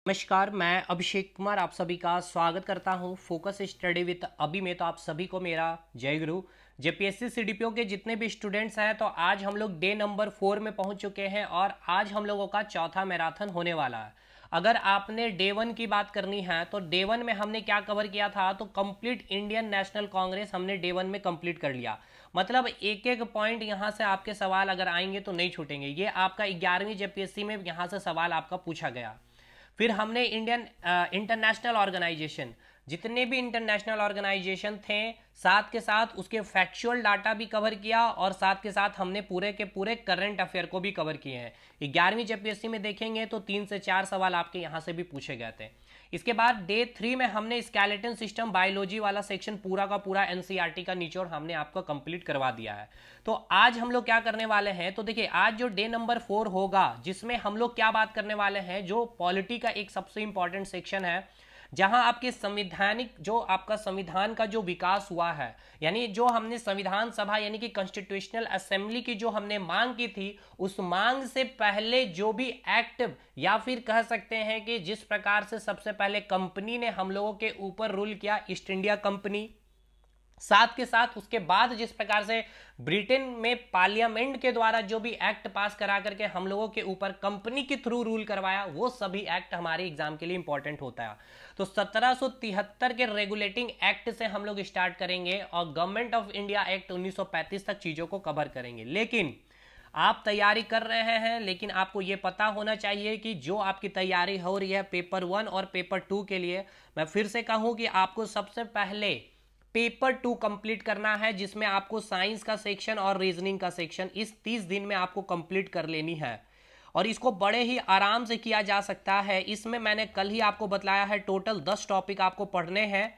नमस्कार, मैं अभिषेक कुमार आप सभी का स्वागत करता हूं फोकस स्टडी विद अभी में। तो आप सभी को मेरा जय गुरु। जेपीएससी सीडीपीओ के जितने भी स्टूडेंट्स हैं, तो आज हम लोग डे नंबर 4 में पहुंच चुके हैं और आज हम लोगों का चौथा मैराथन होने वाला है। अगर आपने डे 1 की बात करनी है तो डे 1 में हमने क्या कवर किया था, तो कंप्लीट इंडियन नेशनल कांग्रेस हमने डे 1 में कंप्लीट कर लिया। मतलब एक एक पॉइंट यहाँ से आपके सवाल अगर आएंगे तो नहीं छूटेंगे। ये आपका 11वीं जेपीएससी में यहाँ से सवाल आपका पूछा गया। फिर हमने इंडियन इंटरनेशनल ऑर्गेनाइजेशन, जितने भी इंटरनेशनल ऑर्गेनाइजेशन थे, साथ के साथ उसके फैक्चुअल डाटा भी कवर किया और साथ के साथ हमने पूरे के पूरे करंट अफेयर को भी कवर किए हैं। 11वीं जेपीएससी में देखेंगे तो 3 से 4 सवाल आपके यहाँ से भी पूछे गए थे। इसके बाद डे 3 में हमने स्केलेटन सिस्टम बायोलॉजी वाला सेक्शन पूरा का पूरा एनसीईआरटी का निचोड़ हमने आपको कंप्लीट करवा दिया है। तो आज हम लोग क्या करने वाले हैं, तो देखिए आज जो डे नंबर 4 होगा, जिसमें हम लोग क्या बात करने वाले हैं, जो पॉलिटी का एक सबसे इंपॉर्टेंट सेक्शन है, जहां आपके संवैधानिक जो आपका संविधान का जो विकास हुआ है, यानी जो हमने संविधान सभा यानी कि कॉन्स्टिट्यूशनल असेंबली की जो हमने मांग की थी, उस मांग से पहले जो भी एक्ट या फिर कह सकते हैं कि जिस प्रकार से सबसे पहले कंपनी ने हम लोगों के ऊपर रूल किया, ईस्ट इंडिया कंपनी, साथ के साथ उसके बाद जिस प्रकार से ब्रिटेन में पार्लियामेंट के द्वारा जो भी एक्ट पास करा करके हम लोगों के ऊपर कंपनी के थ्रू रूल करवाया, वो सभी एक्ट हमारे एग्जाम के लिए इंपॉर्टेंट होता है। तो 1773 के रेगुलेटिंग एक्ट से हम लोग स्टार्ट करेंगे और गवर्नमेंट ऑफ इंडिया एक्ट 1935 तक चीजों को कवर करेंगे। लेकिन आप तैयारी कर रहे हैं, लेकिन आपको यह पता होना चाहिए कि जो आपकी तैयारी हो रही है पेपर 1 और पेपर 2 के लिए, मैं फिर से कहूं कि आपको सबसे पहले पेपर 2 कंप्लीट करना है, जिसमें आपको साइंस का सेक्शन और रीजनिंग का सेक्शन इस 30 दिन में आपको कंप्लीट कर लेनी है और इसको बड़े ही आराम से किया जा सकता है। इसमें मैंने कल ही आपको बतलाया है, टोटल 10 टॉपिक आपको पढ़ने हैं।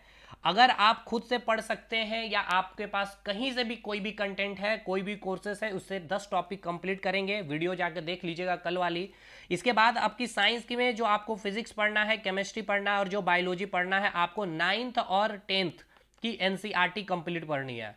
अगर आप खुद से पढ़ सकते हैं या आपके पास कहीं से भी कोई भी कंटेंट है, कोई भी कोर्सेस है, उससे 10 टॉपिक कंप्लीट करेंगे। वीडियो जाकर देख लीजिएगा कल वाली। इसके बाद आपकी साइंस की में जो आपको फिजिक्स पढ़ना है, केमिस्ट्री पढ़ना है और जो बायोलॉजी पढ़ना है, आपको 9th और 10th की एनसीईआरटी कंप्लीट पढ़नी है।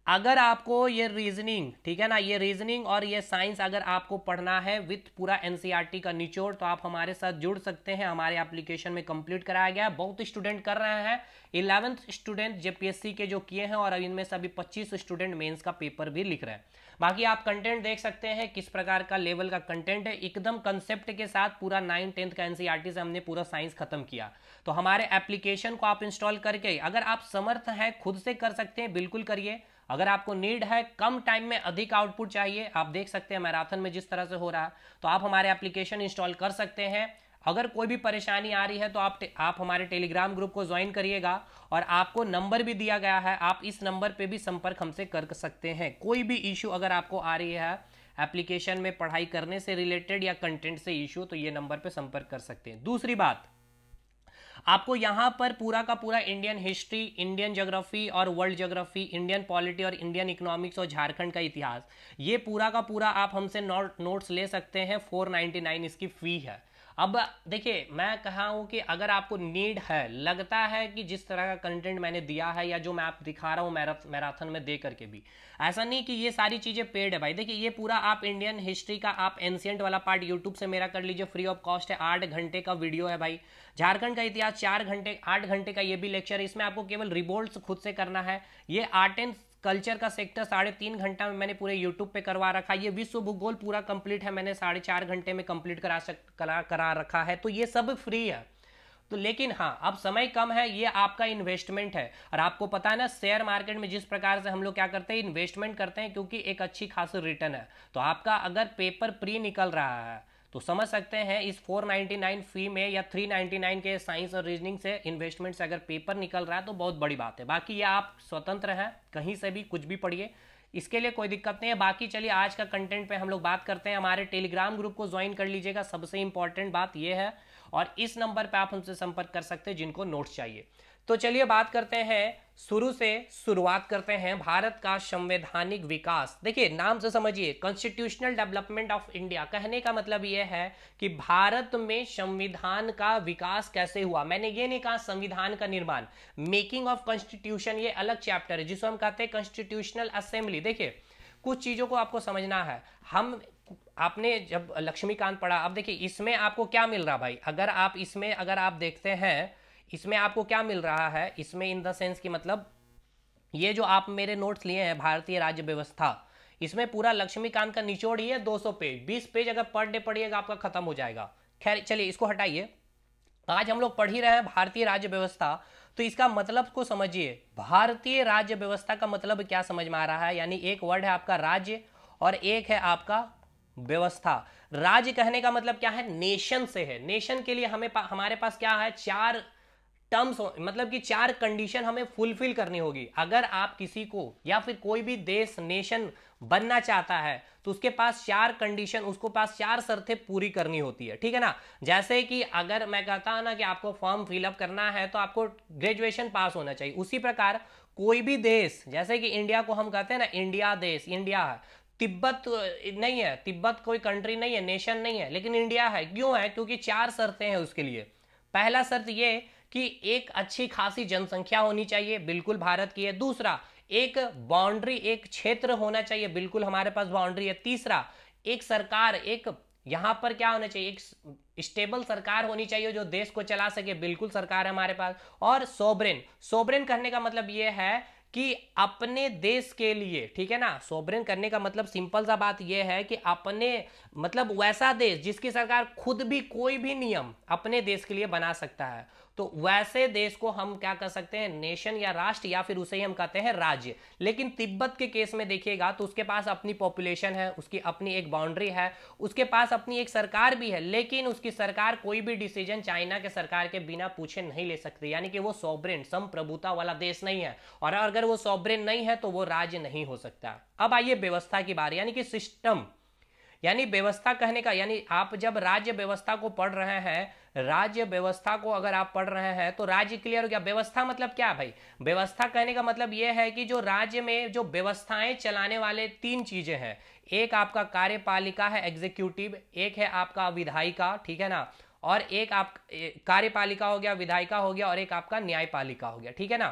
अगर आपको ये रीजनिंग, ठीक है ना, ये रीजनिंग और ये साइंस अगर आपको पढ़ना है विथ पूरा एनसीईआरटी का निचोड़, तो आप हमारे साथ जुड़ सकते हैं। हमारे एप्लीकेशन में कंप्लीट कराया गया है, बहुत स्टूडेंट कर रहे हैं। 11th स्टूडेंट जेपीएससी के जो किए हैं और इनमें से अभी 25 स्टूडेंट मेंस का पेपर भी लिख रहे हैं। बाकी आप कंटेंट देख सकते हैं किस प्रकार का लेवल का कंटेंट है, एकदम कंसेप्ट के साथ। पूरा 9th-10th का एनसीईआरटी से हमने पूरा साइंस खत्म किया। तो हमारे एप्लीकेशन को आप इंस्टॉल करके, अगर आप समर्थ हैं, खुद से कर सकते हैं, बिल्कुल करिए। अगर आपको नीड है, कम टाइम में अधिक आउटपुट चाहिए, आप देख सकते हैं मैराथन में जिस तरह से हो रहा है, तो आप हमारे एप्लीकेशन इंस्टॉल कर सकते हैं। अगर कोई भी परेशानी आ रही है तो आप हमारे टेलीग्राम ग्रुप को ज्वाइन करिएगा और आपको नंबर भी दिया गया है, आप इस नंबर पे भी संपर्क हमसे कर सकते हैं। कोई भी इशू अगर आपको आ रही है एप्लीकेशन में पढ़ाई करने से रिलेटेड या कंटेंट से इशू, तो ये नंबर पे संपर्क कर सकते हैं। दूसरी बात, आपको यहां पर पूरा का पूरा इंडियन हिस्ट्री, इंडियन ज्योग्राफी और वर्ल्ड ज्योग्राफी, इंडियन पॉलिटी और इंडियन इकोनॉमिक्स और झारखंड का इतिहास, ये पूरा का पूरा आप हमसे नोट्स ले सकते हैं। 499 इसकी फी है। अब देखिए, मैं कहा हूं कि अगर आपको नीड है, लगता है कि जिस तरह का कंटेंट मैंने दिया है या जो मैं आप दिखा रहा हूं मैराथन में दे करके भी, ऐसा नहीं कि ये सारी चीजें पेड है भाई। देखिए, ये पूरा आप इंडियन हिस्ट्री का आप एंशिएंट वाला पार्ट यूट्यूब से मेरा कर लीजिए, फ्री ऑफ कॉस्ट है। 8 घंटे का वीडियो है भाई। झारखंड का इतिहास 4 घंटे, 8 घंटे का ये भी लेक्चर है। इसमें आपको केवल रिबोल्ट्स खुद से करना है। ये आर्ट एंड कल्चर का सेक्टर 3.5 घंटा में मैंने पूरे यूट्यूब पे करवा रखा है। ये विश्व भूगोल पूरा कंप्लीट है, मैंने 4.5 घंटे में कंप्लीट करा रखा है। तो ये सब फ्री है। तो लेकिन हाँ, अब समय कम है, ये आपका इन्वेस्टमेंट है। और आपको पता है ना, शेयर मार्केट में जिस प्रकार से हम लोग क्या करते हैं, इन्वेस्टमेंट करते हैं, क्योंकि एक अच्छी खासी रिटर्न है। तो आपका अगर पेपर प्री निकल रहा है तो समझ सकते हैं इस 499 फी में या 399 के साइंस और रीजनिंग से इन्वेस्टमेंट से अगर पेपर निकल रहा है तो बहुत बड़ी बात है। बाकी ये आप स्वतंत्र हैं, कहीं से भी कुछ भी पढ़िए, इसके लिए कोई दिक्कत नहीं है। बाकी चलिए आज का कंटेंट पे हम लोग बात करते हैं। हमारे टेलीग्राम ग्रुप को ज्वाइन कर लीजिएगा, सबसे इंपॉर्टेंट बात यह है। और इस नंबर पे आप हमसे संपर्क कर सकते हैं जिनको नोट्स चाहिए। तो चलिए बात करते हैं, शुरू से शुरुआत करते हैं भारत का संवैधानिक विकास। देखिए, नाम से समझिए, कॉन्स्टिट्यूशनल डेवलपमेंट ऑफ इंडिया। कहने का मतलब यह है कि भारत में संविधान का विकास कैसे हुआ। मैंने ये नहीं कहा संविधान का निर्माण, मेकिंग ऑफ कॉन्स्टिट्यूशन ये अलग चैप्टर है जिसको हम कहते हैं कॉन्स्टिट्यूशनल असेंबली। देखिए, कुछ चीजों को आपको समझना है। हम आपने जब लक्ष्मीकांत पढ़ा, अब देखिए इसमें आपको क्या मिल रहा भाई, अगर आप देखते हैं इसमें आपको क्या मिल रहा है, इसमें इन द सेंस कि मतलब ये जो आप मेरे नोट्स लिए हैं भारतीय राज्य व्यवस्था, इसमें पूरा लक्ष्मीकांत का निचोड़ ही है 200 पेज, 20 पेज अगर पर डे पढ़िएगा आपका खत्म हो जाएगा। खैर चलिए इसको हटाइए, आज हम लोग पढ़ ही रहे हैं भारतीय राज्य व्यवस्था, तो इसका मतलब को समझिए। भारतीय राज्य व्यवस्था का मतलब क्या समझ में आ रहा है, यानी एक वर्ड है आपका राज्य और एक है आपका व्यवस्था। राज्य कहने का मतलब क्या है, नेशन से है। नेशन के लिए हमारे पास क्या है, चार टर्म्स, मतलब कि चार कंडीशन हमें फुलफिल करनी होगी। अगर आप किसी को या फिर कोई भी देश नेशन बनना चाहता है तो उसके पास चार कंडीशन, उसको पास चार शर्तें पूरी करनी होती है, ठीक है ना। जैसे कि अगर मैं कहता हूं ना कि आपको फॉर्म फिलअप करना है तो आपको ग्रेजुएशन पास होना चाहिए, उसी प्रकार कोई भी देश, जैसे कि इंडिया को हम कहते हैं ना इंडिया देश, इंडिया है। तिब्बत नहीं है, तिब्बत कोई कंट्री नहीं है, नेशन नहीं है, लेकिन इंडिया है। क्यों है, क्योंकि चार शर्तें हैं उसके लिए। पहला शर्त ये कि एक अच्छी खासी जनसंख्या होनी चाहिए, बिल्कुल भारत की है। दूसरा, एक बाउंड्री, एक क्षेत्र होना चाहिए, बिल्कुल हमारे पास बाउंड्री है। तीसरा, एक सरकार, एक यहां पर क्या होना चाहिए, एक स्टेबल सरकार होनी चाहिए जो देश को चला सके, बिल्कुल सरकार है हमारे पास। और सोवरेन, सोवरेन करने का मतलब यह है कि अपने देश के लिए, ठीक है ना। सोवरेन करने का मतलब सिंपल सा बात यह है कि अपने, मतलब वैसा देश जिसकी सरकार खुद भी कोई भी नियम अपने देश के लिए बना सकता है, तो वैसे देश को हम क्या कर सकते हैं, नेशन या राष्ट्र, या फिर उसे ही हम कहते हैं राज्य। लेकिन तिब्बत के केस में देखिएगा तो उसके पास अपनी पॉपुलेशन है, उसकी अपनी एक बाउंड्री है, उसके पास अपनी एक सरकार भी है, लेकिन उसकी सरकार कोई भी डिसीजन चाइना के सरकार के बिना पूछे नहीं ले सकती, यानी कि वो सॉवरेन, संप्रभुता वाला देश नहीं है। और अगर वो सॉवरेन नहीं है तो वो राज्य नहीं हो सकता। अब आइए व्यवस्था की बात, यानी कि सिस्टम, यानी व्यवस्था कहने का, यानी आप जब राज्य व्यवस्था को पढ़ रहे हैं, राज्य व्यवस्था को अगर आप पढ़ रहे हैं तो राज्य क्लियर हो गया। व्यवस्था मतलब क्या है भाई, व्यवस्था कहने का मतलब यह है कि जो राज्य में जो व्यवस्थाएं चलाने वाले तीन चीजें हैं, एक आपका कार्यपालिका है, एग्जीक्यूटिव, एक है आपका विधायिका, ठीक है ना, और एक आप कार्यपालिका हो गया, विधायिका हो गया, और एक आपका न्यायपालिका हो गया, ठीक है ना।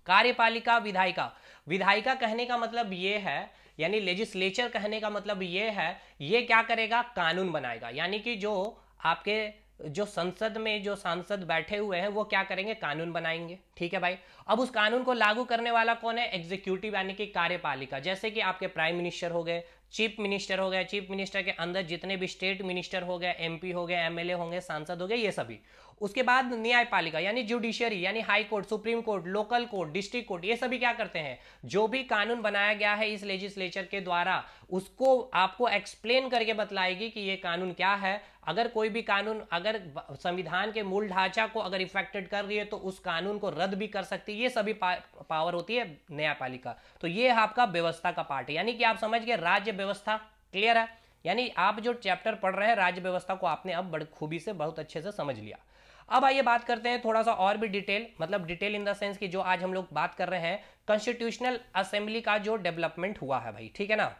कार्यपालिका, विधायिका, विधायिका कहने का मतलब ये है, यानी लेजिस्लेचर कहने का मतलब ये है, ये क्या करेगा, कानून बनाएगा। यानी कि जो आपके जो संसद में जो सांसद बैठे हुए हैं वो क्या करेंगे, कानून बनाएंगे, ठीक है भाई। अब उस कानून को लागू करने वाला कौन है, एग्जीक्यूटिव, यानी कि कार्यपालिका। जैसे कि आपके प्राइम मिनिस्टर हो गए, चीफ मिनिस्टर हो गए, चीफ मिनिस्टर के अंदर जितने भी स्टेट मिनिस्टर हो गए, एमपी हो गए, एमएलए होंगे, सांसद हो गए, ये सभी। उसके बाद न्यायपालिका, यानी जुडिशियरी, यानी high court, supreme court, local court, district court, ये सभी क्या करते हैं, जो भी कानून बनाया गया है इस लेजिस्लेचर के द्वारा, उसको आपको एक्सप्लेन करके बतलाएगी कि ये कानून क्या है। अगर कोई भी कानून अगर संविधान के मूल ढांचा को अगर इफेक्टेड कर रही है तो उस कानून को रद्द भी कर सकती है, ये सभी पावर होती है न्यायपालिका। तो ये आपका व्यवस्था का पार्ट है, यानी कि आप समझ गए राज्य व्यवस्था, क्लियर है। यानी आप जो चैप्टर पढ़ रहे हैं राज्य व्यवस्था को आपने अब बड़ी खूबी से बहुत अच्छे से समझ लिया। अब आइए बात करते हैं थोड़ा सा और भी डिटेल, मतलब डिटेल इन द सेंस कि जो आज हम लोग बात कर रहे हैं कॉन्स्टिट्यूशनल असेंबली का जो डेवलपमेंट हुआ है भाई, ठीक है ना।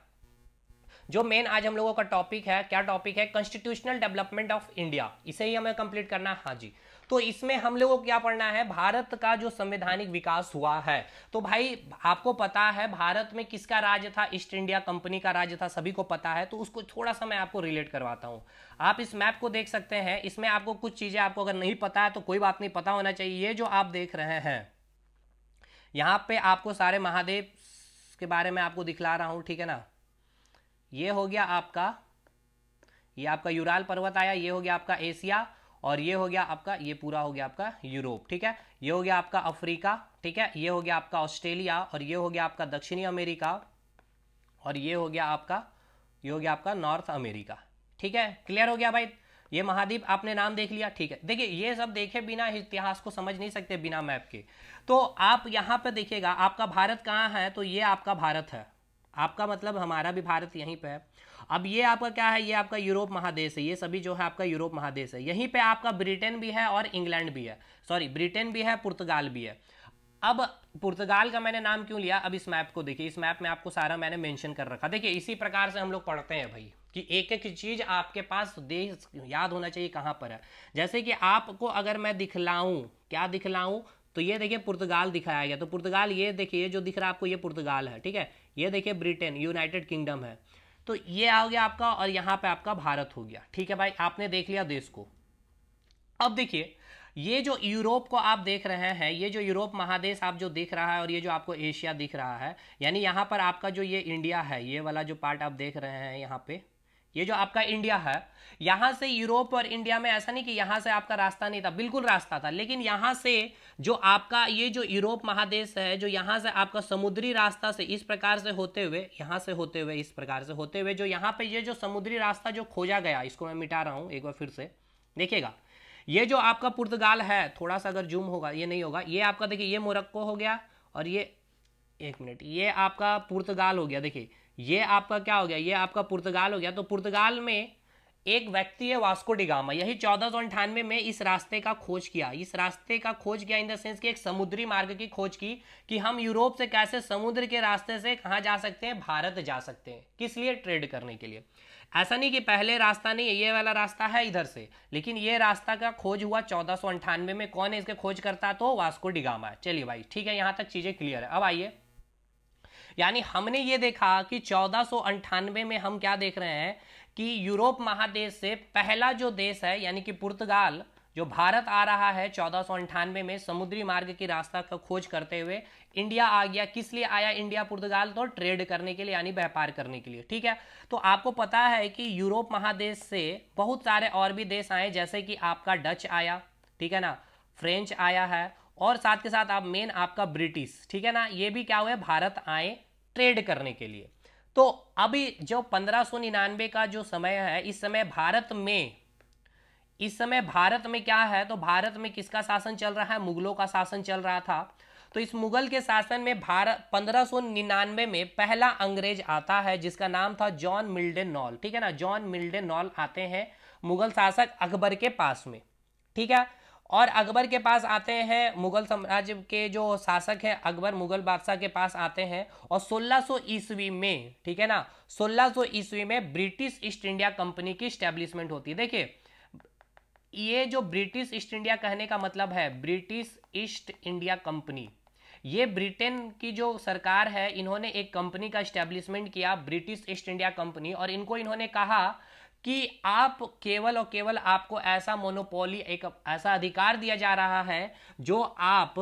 जो मेन आज हम लोगों का टॉपिक है, क्या टॉपिक है, कॉन्स्टिट्यूशनल डेवलपमेंट ऑफ इंडिया, इसे ही हमें कंप्लीट करना है। हाँ जी, तो इसमें हम लोगों को क्या पढ़ना है, भारत का जो संवैधानिक विकास हुआ है। तो भाई आपको पता है भारत में किसका राज्य था, ईस्ट इंडिया कंपनी का राज्य था, सभी को पता है। तो उसको थोड़ा सा मैं आपको रिलेट करवाता हूं। आप इस मैप को देख सकते हैं, इसमें आपको कुछ चीजें आपको अगर नहीं पता है तो कोई बात नहीं, पता होना चाहिए। ये जो आप देख रहे हैं यहाँ पे आपको सारे महादेव के बारे में आपको दिखला रहा हूं, ठीक है ना। ये हो गया आपका, ये आपका यूराल पर्वत आया, ये हो गया आपका एशिया, और ये हो गया आपका, ये पूरा हो गया आपका यूरोप, ठीक है। ये हो गया आपका अफ्रीका, ठीक है। ये हो गया आपका ऑस्ट्रेलिया, और ये हो गया आपका दक्षिणी अमेरिका, और ये हो गया आपका नॉर्थ अमेरिका, ठीक है। क्लियर हो गया भाई, ये महाद्वीप आपने नाम देख लिया, ठीक है। देखिए ये सब देखे बिना इतिहास को समझ नहीं सकते बिना मैप के। तो आप यहाँ पे देखिएगा आपका भारत कहाँ है, तो ये आपका भारत है, आपका मतलब हमारा भी भारत यहीं पे है। अब ये आपका क्या है, ये आपका यूरोप महादेश है, ये सभी जो है आपका यूरोप महादेश है। यहीं पे आपका ब्रिटेन भी है और इंग्लैंड भी है, सॉरी ब्रिटेन भी है, पुर्तगाल भी है। अब पुर्तगाल का मैंने नाम क्यों लिया, अब इस मैप को देखिए, इस मैप में आपको सारा मैंने मेंशन कर रखा। देखिए इसी प्रकार से हम लोग पढ़ते हैं भाई कि एक एक चीज आपके पास देश याद होना चाहिए कहाँ पर है। जैसे कि आपको अगर मैं दिखलाऊं, क्या दिखलाऊं, तो ये देखिए पुर्तगाल दिखाया गया, तो पुर्तगाल ये देखिए जो दिख रहा है आपको, ये पुर्तगाल है, ठीक है। ये देखिए ब्रिटेन, यूनाइटेड किंगडम है। तो ये आ गया आपका, और यहाँ पे आपका भारत हो गया। ठीक है भाई, आपने देख लिया देश को। अब देखिए, ये जो यूरोप को आप देख रहे हैं, ये जो यूरोप महादेश आप जो दिख रहा है, और ये जो आपको एशिया दिख रहा है, यानी यहाँ पर आपका जो ये इंडिया है, ये वाला जो पार्ट आप देख रहे हैं यहाँ पे, ये जो आपका इंडिया है, यहाँ से यूरोप और इंडिया में ऐसा नहीं कि यहाँ से आपका रास्ता नहीं था, बिल्कुल रास्ता था, लेकिन यहाँ से जो आपका ये जो यूरोप महादेश है, जो यहाँ से आपका समुद्री रास्ता से इस प्रकार से होते हुए, यहाँ से होते हुए, इस प्रकार से होते हुए, जो यहाँ पे ये जो समुद्री रास्ता जो खोजा गया, इसको मैं मिटा रहा हूँ एक बार फिर से देखिएगा। ये जो आपका पुर्तगाल है, थोड़ा सा अगर जूम होगा, ये नहीं होगा, ये आपका देखिए, ये मोरक्को हो गया, और ये एक मिनट, ये आपका पुर्तगाल हो गया। देखिए ये आपका क्या हो गया, ये आपका पुर्तगाल हो गया। तो पुर्तगाल में एक व्यक्ति है वास्को डी गामा, यही 1498 में इस रास्ते का खोज किया, इस रास्ते का खोज किया इन द सेंस कि एक समुद्री मार्ग की खोज की, कि हम यूरोप से कैसे समुद्र के रास्ते से कहाँ जा सकते हैं, भारत जा सकते हैं। किस लिए? ट्रेड करने के लिए। ऐसा नहीं कि पहले रास्ता नहीं है, ये वाला रास्ता है इधर से, लेकिन ये रास्ता का खोज हुआ 1498 में। कौन है इसके खोज करता? तो वास्को डी गामा है। चलिए भाई ठीक है, यहां तक चीजें क्लियर है। अब आइए, यानी हमने ये देखा कि 1498 में हम क्या देख रहे हैं कि यूरोप महादेश से पहला जो देश है, यानी कि पुर्तगाल, जो भारत आ रहा है 1498 में समुद्री मार्ग की रास्ता का खोज करते हुए इंडिया आ गया। किस लिए आया इंडिया पुर्तगाल? तो ट्रेड करने के लिए, यानी व्यापार करने के लिए। ठीक है, तो आपको पता है कि यूरोप महादेश से बहुत सारे और भी देश आए, जैसे कि आपका डच आया, ठीक है ना, फ्रेंच आया है, और साथ के साथ आप मेन आपका ब्रिटिश, ठीक है ना, ये भी क्या हुए, भारत आए ट्रेड करने के लिए। तो अभी जो 1599 का जो समय है, इस समय भारत में क्या है, तो भारत में किसका शासन चल रहा है? मुगलों का शासन चल रहा था। तो इस मुगल के शासन में भारत 1599 में पहला अंग्रेज आता है, जिसका नाम था जॉन मिल्डन नॉल। ठीक है ना, जॉन मिल्डन नॉल आते हैं मुगल शासक अकबर के पास में। ठीक है, और अकबर के पास आते हैं, मुगल साम्राज्य के जो शासक हैं अकबर, मुगल बादशाह के पास आते हैं, और 1600 ईस्वी में, ठीक है ना, 1600 ईस्वी में ब्रिटिश ईस्ट इंडिया कंपनी की स्टैब्लिशमेंट होती है। देखिए, ये जो ब्रिटिश ईस्ट इंडिया कहने का मतलब है, ब्रिटिश ईस्ट इंडिया कंपनी, ये ब्रिटेन की जो सरकार है, इन्होंने एक कंपनी का स्टैब्लिशमेंट किया, ब्रिटिश ईस्ट इंडिया कंपनी, और इनको इन्होंने कहा कि आप केवल और केवल आपको ऐसा मोनोपोली, एक ऐसा अधिकार दिया जा रहा है जो आप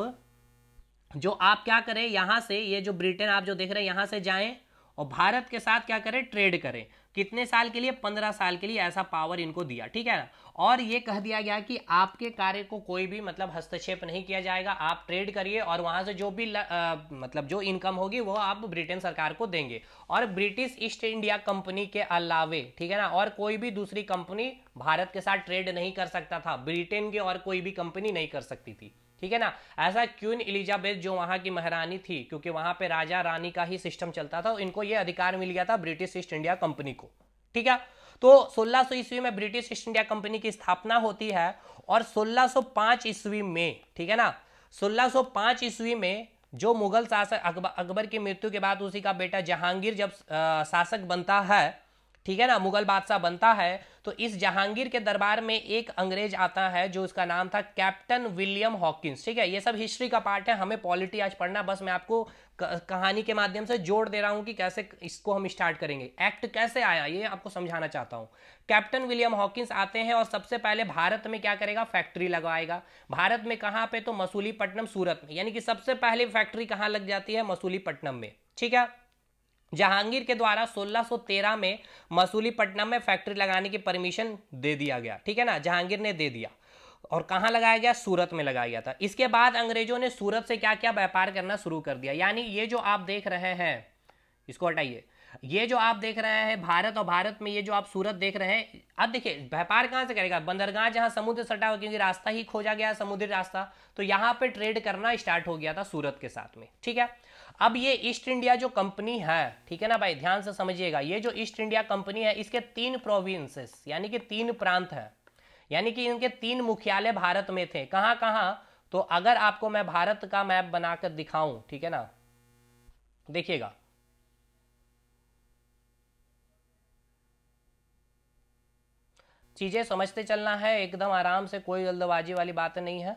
क्या करें, यहां से, ये जो ब्रिटेन आप जो देख रहे हैं, यहां से जाएं और भारत के साथ क्या करें, ट्रेड करें। कितने साल के लिए? 15 साल के लिए ऐसा पावर इनको दिया। ठीक है ना, और ये कह दिया गया कि आपके कार्य को कोई भी मतलब हस्तक्षेप नहीं किया जाएगा, आप ट्रेड करिए, और वहां से जो भी मतलब जो इनकम होगी वो आप ब्रिटेन सरकार को देंगे। और ब्रिटिश ईस्ट इंडिया कंपनी के अलावे, ठीक है ना, और कोई भी दूसरी कंपनी भारत के साथ ट्रेड नहीं कर सकता था, ब्रिटेन की और कोई भी कंपनी नहीं कर सकती थी। ठीक है ना, ऐसा क्वीन एलिजाबेथ जो वहां की महारानी थी, क्योंकि वहां पे राजा रानी का ही सिस्टम चलता था, इनको ये अधिकार मिल गया था ब्रिटिश ईस्ट इंडिया कंपनी को। ठीक है, तो 1600 ईस्वी में ब्रिटिश ईस्ट इंडिया कंपनी की स्थापना होती है, और 1605 ईस्वी में, ठीक है ना, 1605 ईस्वी में जो मुगल शासक अकबर की मृत्यु के बाद उसी का बेटा जहांगीर जब शासक बनता है, ठीक है ना, मुगल बादशाह बनता है, तो इस जहांगीर के दरबार में एक अंग्रेज आता है जो उसका नाम था कैप्टन विलियम हॉकिंस। ठीक है, ये सब हिस्ट्री का पार्ट है, हमें पॉलिटी आज पढ़ना, बस मैं आपको कहानी के माध्यम से जोड़ दे रहा हूं कि कैसे इसको हम स्टार्ट करेंगे, एक्ट कैसे आया, ये आपको समझाना चाहता हूं। कैप्टन विलियम हॉकिंस आते हैं और सबसे पहले भारत में क्या करेगा, फैक्ट्री लगवाएगा। भारत में कहां पे? तो मसूलीपट्टनम, सूरत में, यानी कि सबसे पहले फैक्ट्री कहां लग जाती है? मसूलीपट्टनम में। ठीक है, जहांगीर के द्वारा 1613 में मसूलीपट्टनम में फैक्ट्री लगाने की परमिशन दे दिया गया। ठीक है ना, जहांगीर ने दे दिया, और कहां लगाया गया? सूरत में लगाया गया था। इसके बाद अंग्रेजों ने सूरत से क्या किया? व्यापार करना शुरू कर दिया। यानी ये जो आप देख रहे हैं, इसको हटाइए, ये जो आप देख रहे हैं भारत, और भारत में ये जो आप सूरत देख रहे हैं, अब देखिए व्यापार कहां से करेगा? बंदरगाह जहां समुद्र सटा हो, क्योंकि रास्ता ही खोजा गया, समुद्री रास्ता, तो यहां पे ट्रेड करना स्टार्ट हो गया था सूरत के साथ में। ठीक है, अब ये ईस्ट इंडिया जो कंपनी है, ठीक है ना भाई, ध्यान से समझिएगा, ये जो ईस्ट इंडिया कंपनी है, इसके 3 प्रोविंसेस, यानी कि 3 प्रांत हैं, यानी कि इनके 3 मुख्यालय भारत में थे। कहां कहां? तो अगर आपको मैं भारत का मैप बनाकर दिखाऊं, ठीक है ना, देखिएगा, चीजें समझते चलना है एकदम आराम से, कोई जल्दबाजी वाली बात नहीं है।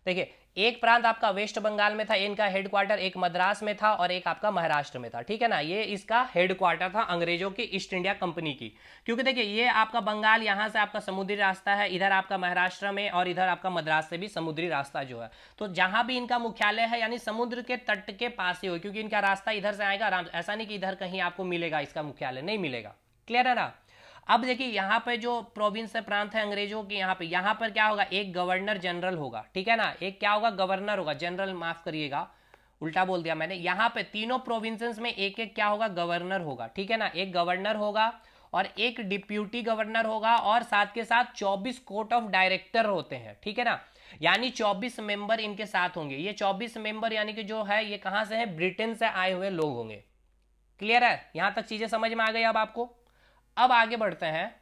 देखिए, एक प्रांत आपका वेस्ट बंगाल में था, इनका हेडक्वार्टर एक मद्रास में था और एक आपका महाराष्ट्र में था, ठीक है ना। ये इसका हेडक्वार्टर था अंग्रेजों की ईस्ट इंडिया कंपनी की। क्योंकि देखिए ये आपका बंगाल यहाँ से आपका समुद्री रास्ता है, इधर आपका महाराष्ट्र में और इधर आपका मद्रास से भी समुद्री रास्ता जो है, तो जहां भी इनका मुख्यालय है यानी समुद्र के तट के पास ही हो, क्योंकि इनका रास्ता इधर से आएगा आराम। ऐसा नहीं कि इधर कहीं आपको मिलेगा इसका मुख्यालय, नहीं मिलेगा। क्लियर है ना। अब देखिए यहाँ पे जो प्रोविंस है, प्रांत है अंग्रेजों की, यहाँ पर क्या होगा, एक गवर्नर जनरल होगा, ठीक है ना। एक क्या होगा, गवर्नर होगा, जनरल माफ करिएगा उल्टा बोल दिया मैंने। यहाँ पे तीनों प्रोविंसेस में एक एक क्या होगा, गवर्नर होगा, ठीक है ना। एक गवर्नर होगा और एक डिप्यूटी गवर्नर होगा और साथ के साथ 24 कोर्ट ऑफ डायरेक्टर होते हैं, ठीक है ना। यानी 24 मेंबर इनके साथ होंगे। ये 24 मेंबर यानी कि जो है ये कहां से है, ब्रिटेन से आए हुए लोग होंगे। क्लियर है, यहां तक चीजें समझ में आ गई अब आपको। अब आगे बढ़ते हैं।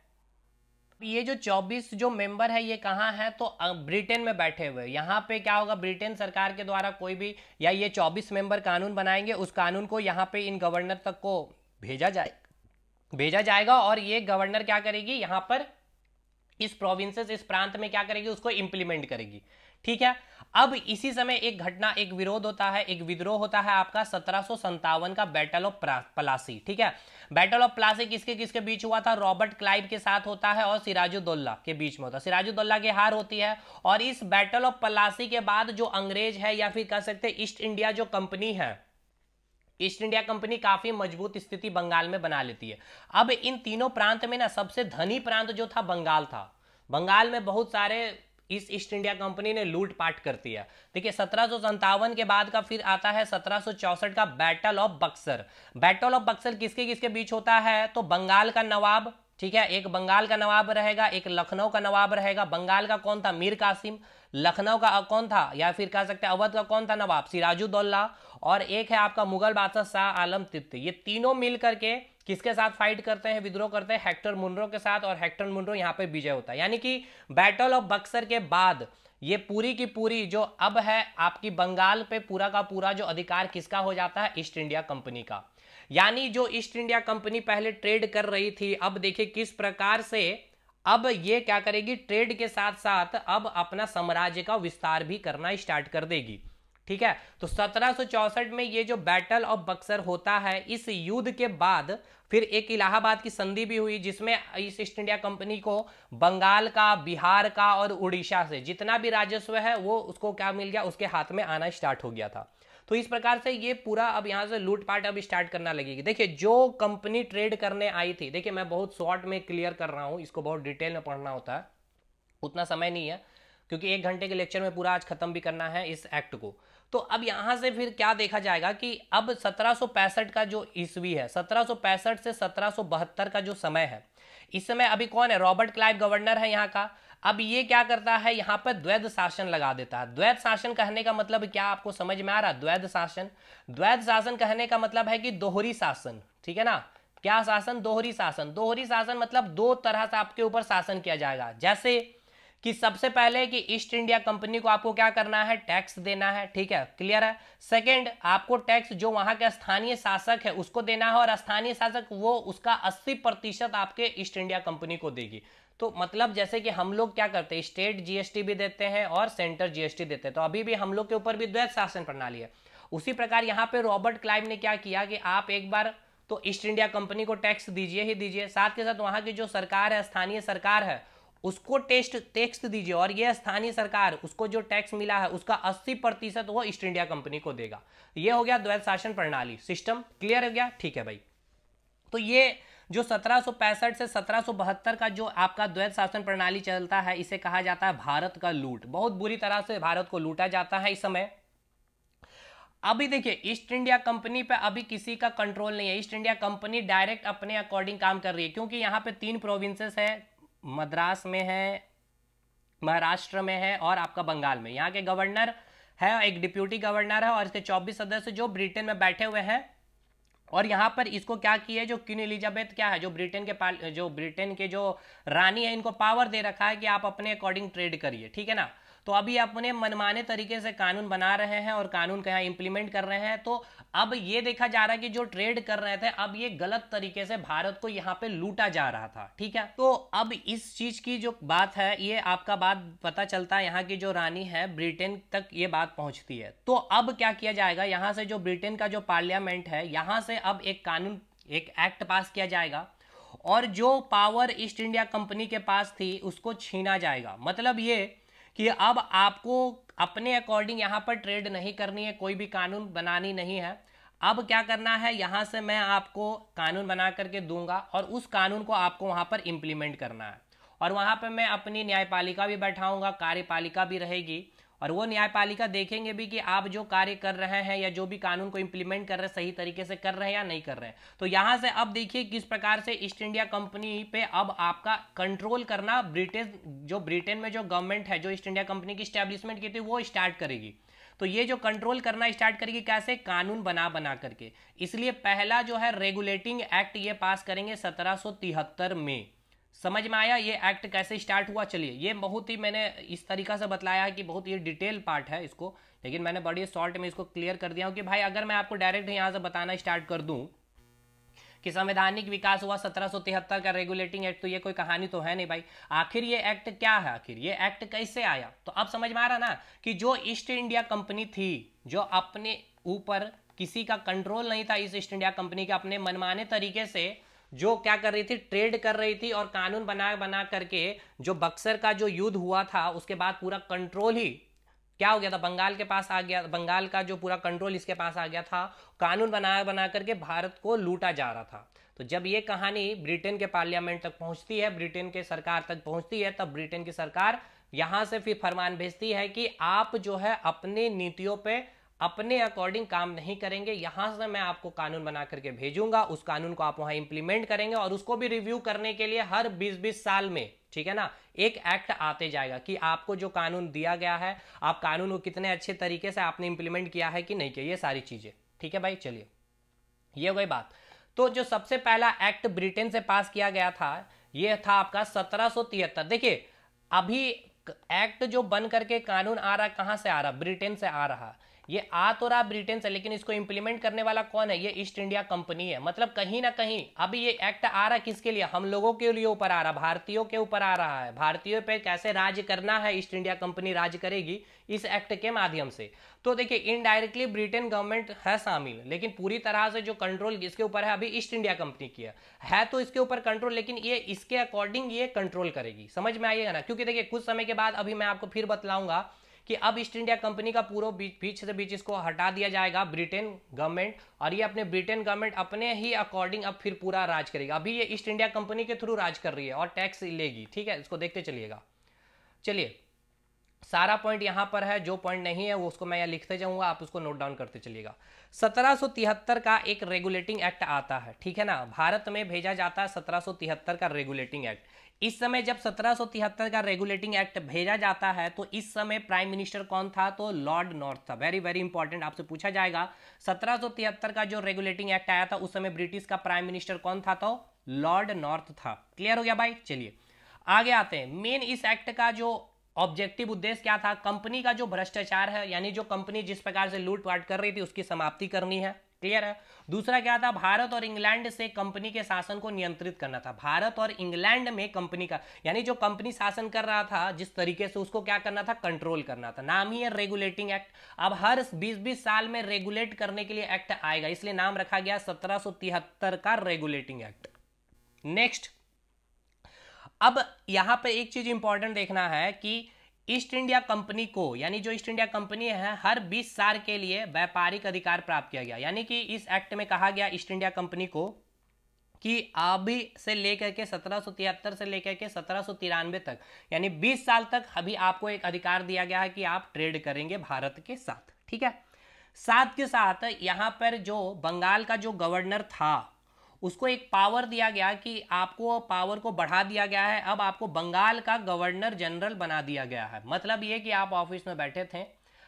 ये जो 24 जो मेंबर है ये कहाँ है, तो ब्रिटेन में बैठे हुए। यहाँ पे क्या होगा, ब्रिटेन सरकार के द्वारा कोई भी या ये 24 मेंबर कानून बनाएंगे, उस कानून को यहाँ पे इन गवर्नर तक को भेजा जाएगा और ये गवर्नर क्या करेगी, यहाँ पर इस प्रोविंसेस, इस प्रांत में क्या करेगी, उसको इंप्लीमेंट करेगी, ठीक है। अब इसी समय एक घटना, एक विरोध होता है, एक विद्रोह होता है आपका 1757 का बैटल ऑफ प्लासी, ठीक है। बैटल ऑफ प्लासी किसके किसके बीच हुआ था, रॉबर्ट क्लाइव के साथ होता है और सिराजुद्दौला के बीच में होता है। सिराजुद्दौला की हार होती है और इस बैटल ऑफ प्लासी के बाद जो अंग्रेज है या फिर कह सकते हैं ईस्ट इंडिया जो कंपनी है, ईस्ट इंडिया कंपनी काफी मजबूत स्थिति बंगाल में बना लेती है। अब इन तीनों प्रांत में ना सबसे धनी प्रांत जो था बंगाल था। बंगाल में बहुत सारे इस ईस्ट इंडिया कंपनी ने लूटपाट करती है। देखिए 1757 के बाद का फिर आता है 1764 का battle of Buxar. Battle of Buxar किसके किसके बीच होता है, तो बंगाल का नवाब, ठीक है, एक बंगाल का नवाब रहेगा, एक लखनऊ का नवाब रहेगा। बंगाल का कौन था, मीर कासिम। लखनऊ का कौन था या फिर कह सकते हैं अवध का कौन था नवाब, सिराजुद्दौला। और एक है आपका मुगल बादशाह शाह आलम तित्ती। ये तीनों मिल करके किसके साथ फाइट करते हैं, विद्रोह करते हैं, हेक्टर मुनरो के साथ, और हेक्टर मुनरो यहाँ पे विजय होता है। यानी कि बैटल ऑफ बक्सर के बाद ये पूरी की पूरी जो अब है आपकी बंगाल पे पूरा का पूरा जो अधिकार किसका हो जाता है, ईस्ट इंडिया कंपनी का। यानी जो ईस्ट इंडिया कंपनी पहले ट्रेड कर रही थी, अब देखिए किस प्रकार से अब ये क्या करेगी, ट्रेड के साथ साथ अब अपना साम्राज्य का विस्तार भी करना स्टार्ट कर देगी, ठीक है। तो 1764 में ये जो बैटल ऑफ बक्सर होता है, इस युद्ध के बाद फिर एक इलाहाबाद की संधि भी हुई, जिसमें इस ईस्ट इंडिया कंपनी को बंगाल का, बिहार का और उड़ीसा से जितना भी राजस्व है वो उसको क्या मिल गया, उसके हाथ में आना स्टार्ट हो गया था। तो इस प्रकार से ये पूरा अब यहाँ से लूटपाट अब स्टार्ट करना लगेगी। देखिए जो कंपनी ट्रेड करने आई थी, देखिए मैं बहुत शॉर्ट में क्लियर कर रहा हूँ, इसको बहुत डिटेल में पढ़ना होता है, उतना समय नहीं है क्योंकि 1 घंटे के लेक्चर में पूरा आज खत्म भी करना है इस एक्ट को। तो अब यहां से फिर क्या देखा जाएगा कि अब 1765 का जो ईस्वी है, 1765 से 1772 का जो समय है, इस समय अभी कौन है, रॉबर्ट क्लाइव गवर्नर है यहाँ का। अब ये क्या करता है, यहाँ पर द्वैध शासन लगा देता है। द्वैध शासन कहने का मतलब क्या आपको समझ में आ रहा है, द्वैध शासन, द्वैध शासन कहने का मतलब है कि दोहरी शासन, ठीक है ना। क्या शासन, दोहरी शासन। दोहरी शासन मतलब दो तरह से आपके ऊपर शासन किया जाएगा। जैसे कि सबसे पहले कि ईस्ट इंडिया कंपनी को आपको क्या करना है, टैक्स देना है, ठीक है, क्लियर है। सेकंड, आपको टैक्स जो वहां के स्थानीय शासक है उसको देना है, और स्थानीय शासक वो उसका 80% आपके ईस्ट इंडिया कंपनी को देगी। तो मतलब जैसे कि हम लोग क्या करते हैं, स्टेट जीएसटी भी देते हैं और सेंटर जीएसटी देते हैं, तो अभी भी हम लोग के ऊपर भी द्वैध शासन प्रणाली है। उसी प्रकार यहाँ पे रॉबर्ट क्लाइव ने क्या किया कि आप एक बार तो ईस्ट इंडिया कंपनी को टैक्स दीजिए ही दीजिए, साथ के साथ वहां की जो सरकार है, स्थानीय सरकार है, उसको टैक्स दीजिए, और ये स्थानीय सरकार उसको जो टैक्स मिला है उसका 80% वो ईस्ट इंडिया कंपनी को देगा। ये हो गया द्वैध शासन प्रणाली, सिस्टम क्लियर हो गया, ठीक है भाई। तो ये जो 1765 से 1772 का जो आपका द्वैध शासन प्रणाली चलता है, इसे कहा जाता है भारत का लूट। बहुत बुरी तरह से भारत को लूटा जाता है इस समय। अभी देखिए ईस्ट इंडिया कंपनी पे अभी किसी का कंट्रोल नहीं है। ईस्ट इंडिया कंपनी डायरेक्ट अपने अकॉर्डिंग काम कर रही है, क्योंकि यहाँ पे 3 प्रोविंसेस है, मद्रास में है, महाराष्ट्र में है और आपका बंगाल में। यहाँ के गवर्नर है, एक डिप्यूटी गवर्नर है और इसके 24 सदस्य जो ब्रिटेन में बैठे हुए हैं। और यहाँ पर इसको क्या किया है, जो क्वीन एलिजाबेथ क्या है, जो ब्रिटेन के जो रानी है, इनको पावर दे रखा है कि आप अपने अकॉर्डिंग ट्रेड करिए, ठीक है ना। तो अभी अपने मनमाने तरीके से कानून बना रहे हैं और कानून का यहाँ इंप्लीमेंट कर रहे हैं। तो अब ये देखा जा रहा है कि जो ट्रेड कर रहे थे अब ये गलत तरीके से भारत को यहाँ पे लूटा जा रहा था, ठीक है। तो अब इस चीज की जो बात है ये आपका बात पता चलता है, यहाँ की जो रानी है ब्रिटेन तक ये बात पहुंचती है। तो अब क्या किया जाएगा, यहाँ से जो ब्रिटेन का जो पार्लियामेंट है यहाँ से अब एक कानून, एक एक्ट पास किया जाएगा और जो पावर ईस्ट इंडिया कंपनी के पास थी उसको छीना जाएगा। मतलब ये कि अब आपको अपने अकॉर्डिंग यहाँ पर ट्रेड नहीं करनी है, कोई भी कानून बनानी नहीं है। अब क्या करना है, यहाँ से मैं आपको कानून बना करके दूंगा और उस कानून को आपको वहाँ पर इम्प्लीमेंट करना है और वहाँ पर मैं अपनी न्यायपालिका भी बैठाऊंगा, कार्यपालिका भी रहेगी और वो न्यायपालिका देखेंगे भी कि आप जो कार्य कर रहे हैं या जो भी कानून को इम्प्लीमेंट कर रहे हैं सही तरीके से कर रहे हैं या नहीं कर रहे हैं। तो यहाँ से अब देखिए किस प्रकार से ईस्ट इंडिया कंपनी पे अब आपका कंट्रोल करना ब्रिटेन में जो गवर्नमेंट है जो ईस्ट इंडिया कंपनी की स्टैब्लिशमेंट की थी वो स्टार्ट करेगी। तो ये जो कंट्रोल करना स्टार्ट करेगी कैसे, कानून बना करके। इसलिए पहला जो है रेगुलेटिंग एक्ट ये पास करेंगे 1773 में। समझ में आया ये एक्ट कैसे स्टार्ट हुआ। चलिए ये बहुत ही मैंने इस तरीका से बतलाया है कि बहुत ही डिटेल पार्ट है इसको, लेकिन मैंने बड़ी शॉर्ट में इसको क्लियर कर दिया हूं कि भाई अगर मैं आपको डायरेक्ट यहाँ से बताना स्टार्ट कर दूं कि संवैधानिक विकास हुआ 1773 का रेगुलेटिंग एक्ट, तो ये कोई कहानी तो है नहीं भाई। आखिर ये एक्ट क्या है, आखिर ये एक्ट कैसे आया, तो अब समझ में आ रहा ना कि जो ईस्ट इंडिया कंपनी थी जो अपने ऊपर किसी का कंट्रोल नहीं था, इस ईस्ट इंडिया कंपनी के अपने मनमाने तरीके से जो क्या कर रही थी, ट्रेड कर रही थी और कानून बना करके जो बक्सर का जो युद्ध हुआ था उसके बाद पूरा कंट्रोल ही क्या हो गया था, बंगाल के पास आ गया। बंगाल का जो पूरा कंट्रोल इसके पास आ गया था, कानून बना करके भारत को लूटा जा रहा था। तो जब ये कहानी ब्रिटेन के पार्लियामेंट तक पहुंचती है, ब्रिटेन के सरकार तक पहुंचती है, तब ब्रिटेन की सरकार यहां से फिर फरमान भेजती है कि आप जो है अपने नीतियों पे अपने अकॉर्डिंग काम नहीं करेंगे, यहां से मैं आपको कानून बना करके भेजूंगा, उस कानून को आप वहां इंप्लीमेंट करेंगे और उसको भी रिव्यू करने के लिए हर 20-20 साल में, ठीक है ना, एक एक्ट आते जाएगा कि आपको जो कानून दिया गया है आप कानून को कितने अच्छे तरीके से आपने इंप्लीमेंट किया है कि नहीं किया, ये सारी चीजें। ठीक है भाई, चलिए ये हो गई बात। तो जो सबसे पहला एक्ट ब्रिटेन से पास किया गया था यह था आपका 1773। देखिए अभी एक्ट जो बन करके कानून आ रहा, कहां से आ रहा, ब्रिटेन से आ रहा। ये आ तो रहा ब्रिटेन से, लेकिन इसको इंप्लीमेंट करने वाला कौन है, ये ईस्ट इंडिया कंपनी है। मतलब कहीं ना कहीं अभी ये एक्ट आ रहा किसके लिए, हम लोगों के लिए ऊपर आ रहा, भारतीयों के ऊपर आ रहा है। भारतीयों पे कैसे राज्य करना है, ईस्ट इंडिया कंपनी राज्य करेगी इस एक्ट के माध्यम से। तो देखिए इनडायरेक्टली ब्रिटेन गवर्नमेंट है शामिल, लेकिन पूरी तरह से जो कंट्रोल इसके ऊपर है अभी ईस्ट इंडिया कंपनी की है तो इसके ऊपर कंट्रोल, लेकिन ये इसके अकॉर्डिंग ये कंट्रोल करेगी। समझ में आइएगा ना, क्योंकि देखिए कुछ समय के बाद अभी मैं आपको फिर बतलाऊंगा कि अब ईस्ट इंडिया कंपनी का पूरा बीच से बीच इसको हटा दिया जाएगा ब्रिटेन गवर्नमेंट, और ये अपने ब्रिटेन गवर्नमेंट अपने ही अकॉर्डिंग अब फिर पूरा राज करेगा। अभी ये ईस्ट इंडिया कंपनी के थ्रू राज कर रही है और टैक्स लेगी। ठीक है, इसको देखते चलिएगा। चलिए सारा पॉइंट यहां पर है, जो पॉइंट नहीं है वो उसको मैं यहाँ लिखते जाऊंगा, आप उसको नोट डाउन करते चलिएगा। 1773 का एक रेगुलेटिंग एक्ट आता है, ठीक है ना, भारत में भेजा जाता है 1773 का रेगुलेटिंग एक्ट। इस समय जब 1773 का रेगुलेटिंग एक्ट भेजा जाता है तो इस समय प्राइम मिनिस्टर कौन था, तो लॉर्ड नॉर्थ था। वेरी वेरी इंपॉर्टेंट, आपसे पूछा जाएगा 1773 का जो रेगुलेटिंग एक्ट आया था उस समय ब्रिटिश का प्राइम मिनिस्टर कौन था, तो लॉर्ड नॉर्थ था। क्लियर हो गया भाई, चलिए आगे आते हैं। मेन इस एक्ट का जो ऑब्जेक्टिव उद्देश्य क्या था, कंपनी का जो भ्रष्टाचार है, यानी जो कंपनी जिस प्रकार से लूटपाट कर रही थी उसकी समाप्ति करनी है। क्लियर है। दूसरा क्या था, भारत और इंग्लैंड से कंपनी के शासन को नियंत्रित करना था। भारत और इंग्लैंड में कंपनी का, यानी जो कंपनी शासन कर रहा था जिस तरीके से, उसको क्या करना था, कंट्रोल करना था। नाम ही है रेगुलेटिंग एक्ट। अब हर 20-20 साल में रेगुलेट करने के लिए एक्ट आएगा, इसलिए नाम रखा गया 1773 का रेगुलेटिंग एक्ट। नेक्स्ट, अब यहां पर एक चीज इंपॉर्टेंट देखना है कि ईस्ट इंडिया कंपनी को, यानी जो ईस्ट इंडिया कंपनी है, हर 20 साल के लिए व्यापारिक अधिकार प्राप्त किया गया। यानी कि इस एक्ट में कहा गया ईस्ट इंडिया कंपनी को कि अभी से लेकर के 1773 से लेकर के 1793 तक, यानी 20 साल तक अभी आपको एक अधिकार दिया गया है कि आप ट्रेड करेंगे भारत के साथ। ठीक है, साथ के साथ यहां पर जो बंगाल का जो गवर्नर था उसको एक पावर दिया गया कि आपको पावर को बढ़ा दिया गया है, अब आपको बंगाल का गवर्नर जनरल बना दिया गया है। मतलब ये कि आप ऑफिस में बैठे थे,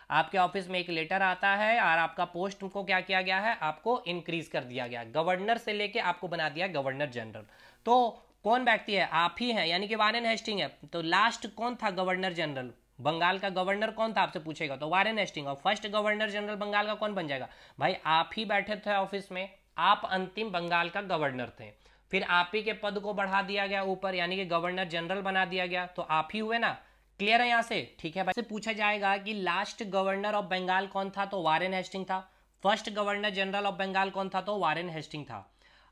आपके ऑफिस में एक लेटर आता है और आपका पोस्ट को क्या किया गया है, आपको इंक्रीज कर दिया गया, गवर्नर से लेके आपको बना दिया गवर्नर जनरल। तो कौन व्यक्ति है, आप ही हैं, यानी कि वारेन हेस्टिंग है। तो लास्ट कौन था गवर्नर जनरल, बंगाल का गवर्नर कौन था आपसे पूछेगा तो वारेन हेस्टिंग। और फर्स्ट गवर्नर जनरल बंगाल का कौन बन जाएगा भाई, आप ही बैठे थे ऑफिस में, आप अंतिम बंगाल का गवर्नर थे, फिर आप ही के पद को बढ़ा दिया गया ऊपर, यानी कि गवर्नर जनरल बना दिया गया, तो आप ही हुए ना। क्लियर है यहाँ से, ठीक है भाई। से पूछा जाएगा कि लास्ट गवर्नर ऑफ बंगाल कौन था, तो वारेन हेस्टिंग था। First governor general of Bengal कौन था, तो वारेन हेस्टिंग था।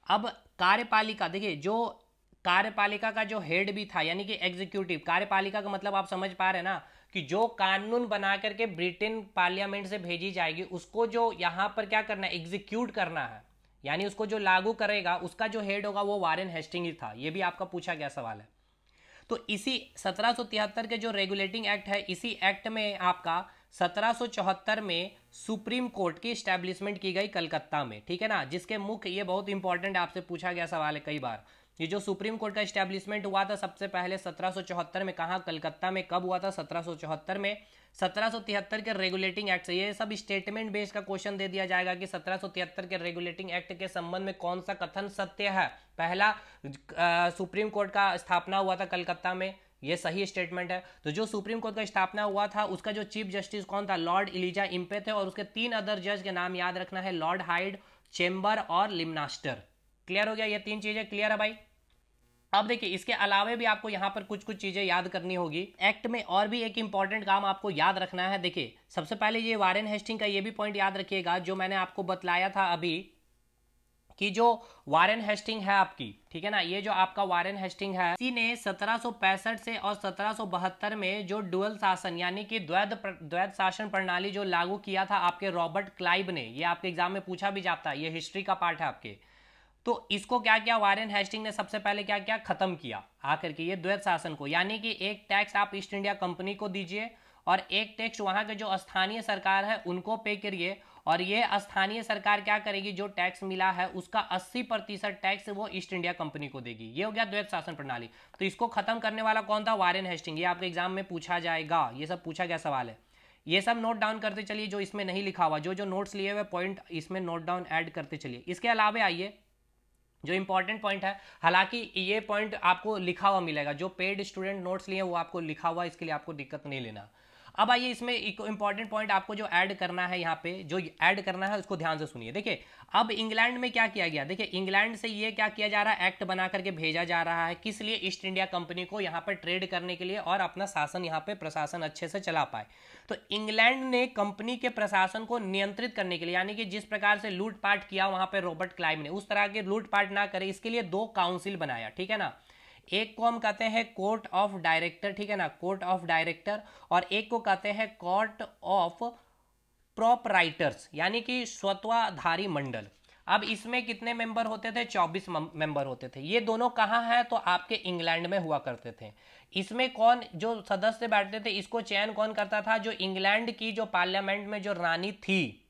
अब कार्यपालिका, देखिए जो कार्यपालिका का जो हेड भी था, यानी कि एग्जीक्यूटिव, कार्यपालिका का मतलब आप समझ पा रहे हैं ना, कि जो कानून बना करके ब्रिटेन पार्लियामेंट से भेजी जाएगी उसको जो यहाँ पर क्या करना है, एग्जीक्यूट करना है, यानी उसको जो लागू करेगा उसका जो हेड होगा वो वारेन हेस्टिंग ही था। ये भी आपका पूछा गया सवाल है। तो इसी 1773 के जो रेगुलेटिंग एक्ट है, इसी एक्ट में आपका 1774 में सुप्रीम कोर्ट की स्टैब्लिशमेंट की गई कलकत्ता में, ठीक है ना, जिसके मुख्य, ये बहुत इंपॉर्टेंट आपसे पूछा गया सवाल है कई बार, ये जो सुप्रीम कोर्ट का स्टैब्लिशमेंट हुआ था सबसे पहले 1774 में, कहाँ, कलकत्ता में। कब हुआ था, 1774 में। 1773 के रेगुलेटिंग एक्ट से, ये सब स्टेटमेंट बेस्ड का क्वेश्चन दे दिया जाएगा कि 1773 के रेगुलेटिंग एक्ट के संबंध में कौन सा कथन सत्य है। पहला, सुप्रीम कोर्ट का स्थापना हुआ था कलकत्ता में, ये सही स्टेटमेंट है। तो जो सुप्रीम कोर्ट का स्थापना हुआ था उसका जो चीफ जस्टिस कौन था, लॉर्ड इलिजा इम्पे थे, और उसके 3 अदर जज के नाम याद रखना है, लॉर्ड हाइड, चेम्बर और लिमनास्टर। क्लियर हो गया, ये 3 चीजें क्लियर है भाई। अब देखिए इसके अलावे भी आपको यहाँ पर कुछ कुछ चीजें याद करनी होगी। एक्ट में और भी एक इंपॉर्टेंट काम आपको याद रखना है। देखिए सबसे पहले ये वारेन हेस्टिंग का ये भी पॉइंट याद रखिएगा जो मैंने आपको बतलाया था अभी, कि जो वारेन हेस्टिंग है आपकी, ठीक है ना, ये जो आपका वारेन हेस्टिंग है, इसी ने 1765 से और 1772 में जो डुअल शासन यानी कि द्वैध शासन प्रणाली जो लागू किया था आपके रॉबर्ट क्लाइव ने, ये आपके एग्जाम में पूछा भी जाता है, ये हिस्ट्री का पार्ट है आपके। तो इसको क्या किया, वारेन हेस्टिंग ने सबसे पहले क्या किया, खत्म किया आकर के ये द्वैध शासन को, यानी कि एक टैक्स आप ईस्ट इंडिया कंपनी को दीजिए और एक टैक्स वहां के जो स्थानीय सरकार है उनको पे करिए, और ये स्थानीय सरकार क्या करेगी, जो टैक्स मिला है उसका 80% टैक्स वो ईस्ट इंडिया कंपनी को देगी। ये हो गया द्वैध शासन प्रणाली। तो इसको खत्म करने वाला कौन था, वारेन हेस्टिंग। ये आपके एग्जाम में पूछा जाएगा, ये सब पूछा गया सवाल है। ये सब नोट डाउन करते चलिए, जो इसमें नहीं लिखा हुआ, जो जो नोट्स लिए हुए पॉइंट इसमें नोट डाउन ऐड करते चलिए। इसके अलावा आइए जो इंपॉर्टेंट पॉइंट है, हालांकि ये पॉइंट आपको लिखा हुआ मिलेगा, जो पेड स्टूडेंट नोट्स लिए वो आपको लिखा हुआ, इसके लिए आपको दिक्कत नहीं लेना। अब आइए इसमें एक इंपॉर्टेंट पॉइंट आपको जो ऐड करना है, यहाँ पे जो ऐड करना है उसको ध्यान से सुनिए। देखिए अब इंग्लैंड में क्या किया गया, देखिए इंग्लैंड से ये क्या किया जा रहा है, एक्ट बना करके भेजा जा रहा है, किस लिए, ईस्ट इंडिया कंपनी को यहाँ पर ट्रेड करने के लिए और अपना शासन यहाँ पे प्रशासन अच्छे से चला पाए। तो इंग्लैंड ने कंपनी के प्रशासन को नियंत्रित करने के लिए, यानी कि जिस प्रकार से लूटपाट किया वहां पर रॉबर्ट क्लाइव ने, उस तरह के लूटपाट ना करे, इसके लिए 2 काउंसिल बनाया, ठीक है ना। एक को हम कहते हैं कोर्ट ऑफ डायरेक्टर, ठीक है ना, कोर्ट ऑफ डायरेक्टर, और एक को कहते हैं कोर्ट ऑफ प्रोपराइटर्स, यानी कि स्वत्वाधारी मंडल। अब इसमें कितने मेंबर होते थे, 24 मेंबर होते थे। ये दोनों कहाँ हैं, तो आपके इंग्लैंड में हुआ करते थे। इसमें कौन जो सदस्य बैठते थे, इसको चयन कौन करता था, जो इंग्लैंड की जो पार्लियामेंट में जो रानी थी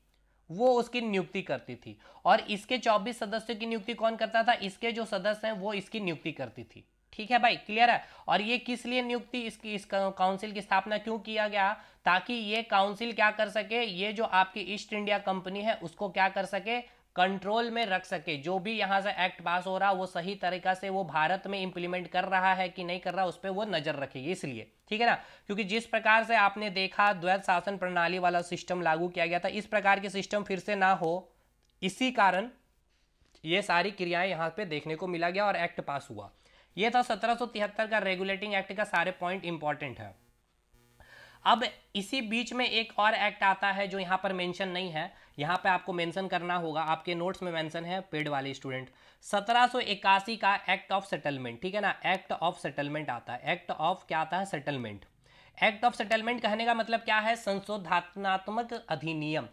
वो उसकी नियुक्ति करती थी। और इसके 24 सदस्यों की नियुक्ति कौन करता था, इसके जो सदस्य हैं वो इसकी नियुक्ति करती थी। ठीक है भाई, क्लियर है। और ये किस लिए नियुक्ति, इस काउंसिल की स्थापना क्यों किया गया, ताकि ये काउंसिल क्या कर सके, ये जो आपकी ईस्ट इंडिया कंपनी है उसको क्या कर सके, कंट्रोल में रख सके। जो भी यहां से एक्ट पास हो रहा वो सही तरीका से वो भारत में इंप्लीमेंट कर रहा है कि नहीं कर रहा, उस पर वो नजर रखेगी। इसलिए ठीक है ना, क्योंकि जिस प्रकार से आपने देखा द्वैध शासन प्रणाली वाला सिस्टम लागू किया गया था, इस प्रकार के सिस्टम फिर से ना हो, इसी कारण ये सारी क्रियाएं यहां पे देखने को मिला गया और एक्ट पास हुआ। ये था 1773 का रेगुलेटिंग एक्ट का सारे पॉइंट इंपॉर्टेंट है। अब इसी बीच में एक और एक्ट आता है जो यहाँ पर मेंशन नहीं है, यहाँ पे आपको मेंशन करना होगा, आपके नोट्स में मेंशन है पेड वाले स्टूडेंट, 1781 का एक्ट ऑफ सेटलमेंट। ठीक है ना, एक्ट ऑफ सेटलमेंट आता है। एक्ट ऑफ क्या आता है, सेटलमेंट। एक्ट ऑफ सेटलमेंट कहने का मतलब क्या है, संशोधनात्मक अधिनियम।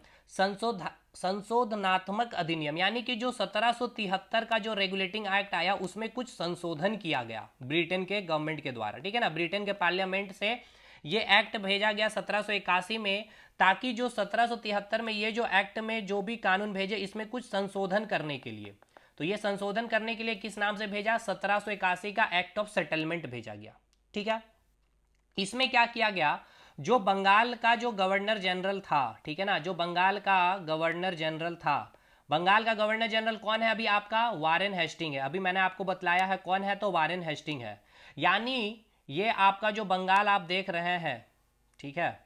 संशोधनात्मक अधिनियम यानी कि जो 1773 का जो रेगुलेटिंग एक्ट आया उसमें कुछ संशोधन किया गया ब्रिटेन के गवर्नमेंट के द्वारा। ठीक है ना, ब्रिटेन के पार्लियामेंट से ये एक्ट भेजा गया 1781 में, ताकि जो 1773 में ये जो एक्ट में जो भी कानून भेजे इसमें कुछ संशोधन करने के लिए। तो ये संशोधन करने के लिए किस नाम से भेजा, 1781 का एक्ट ऑफ सेटलमेंट भेजा गया। ठीक है, इसमें क्या किया गया, जो बंगाल का जो गवर्नर जनरल था, ठीक है ना, जो बंगाल का गवर्नर जनरल था, बंगाल का गवर्नर जनरल कौन है अभी आपका, वारेन हेस्टिंग है। अभी मैंने आपको बतलाया है कौन है, तो वारेन हेस्टिंग है। यानी ये आपका जो बंगाल आप देख रहे हैं, ठीक है।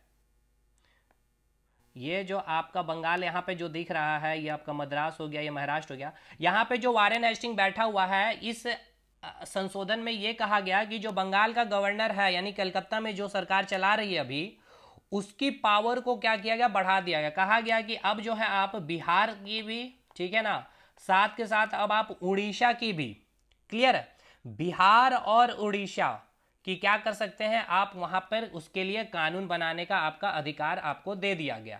ये जो आपका बंगाल यहाँ पे जो दिख रहा है, ये आपका मद्रास हो गया, ये महाराष्ट्र हो गया। यहाँ पे जो वारेन हेस्टिंग बैठा हुआ है, इस संशोधन में ये कहा गया कि जो बंगाल का गवर्नर है, यानी कलकत्ता में जो सरकार चला रही है अभी, उसकी पावर को क्या किया गया, बढ़ा दिया गया। कहा गया कि अब जो है आप बिहार की भी, ठीक है ना, साथ के साथ अब आप उड़ीसा की भी, क्लियर है, बिहार और उड़ीसा कि क्या कर सकते हैं आप वहां पर, उसके लिए कानून बनाने का आपका अधिकार आपको दे दिया गया।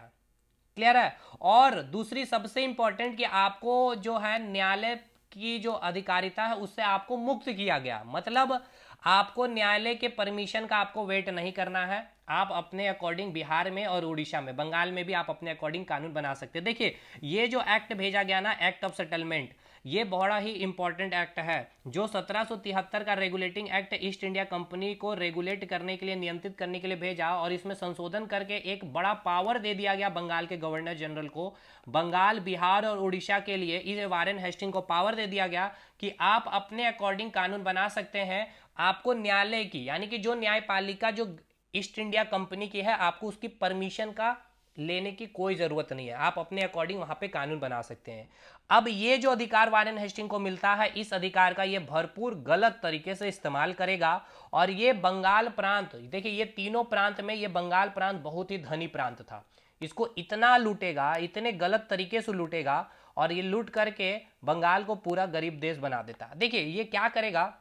क्लियर है। और दूसरी सबसे इंपॉर्टेंट कि आपको जो है न्यायालय की जो अधिकारिता है उससे आपको मुक्त किया गया। मतलब आपको न्यायालय के परमिशन का आपको वेट नहीं करना है, आप अपने अकॉर्डिंग बिहार में और उड़ीसा में, बंगाल में भी आप अपने अकॉर्डिंग कानून बना सकते हैं। देखिए ये जो एक्ट भेजा गया ना, एक्ट ऑफ सेटलमेंट, ये बड़ा ही इंपॉर्टेंट एक्ट है। जो 1773 का regulating act east India company को रेगुलेट करने के लिए, नियंत्रित करने के लिए भेजा, और इसमें संशोधन करके एक बड़ा पावर दे दिया गया बंगाल के गवर्नर जनरल को। बंगाल, बिहार और उड़ीसा के लिए इस वारेन हेस्टिंग को पावर दे दिया गया कि आप अपने अकॉर्डिंग कानून बना सकते हैं। आपको न्यायालय की, यानी कि जो न्यायपालिका जो ईस्ट इंडिया कंपनी की है, आपको उसकी परमिशन का लेने की कोई जरूरत नहीं है, आप अपने अकॉर्डिंग वहां पे कानून बना सकते हैं। अब ये जो अधिकार वारेन हेस्टिंग को मिलता है, इस अधिकार का ये भरपूर गलत तरीके से इस्तेमाल करेगा। और ये बंगाल प्रांत, देखिए ये तीनों प्रांत में ये बंगाल प्रांत बहुत ही धनी प्रांत था, इसको इतना लूटेगा, इतने गलत तरीके से लूटेगा, और ये लूट करके बंगाल को पूरा गरीब देश बना देता। देखिए ये क्या करेगा,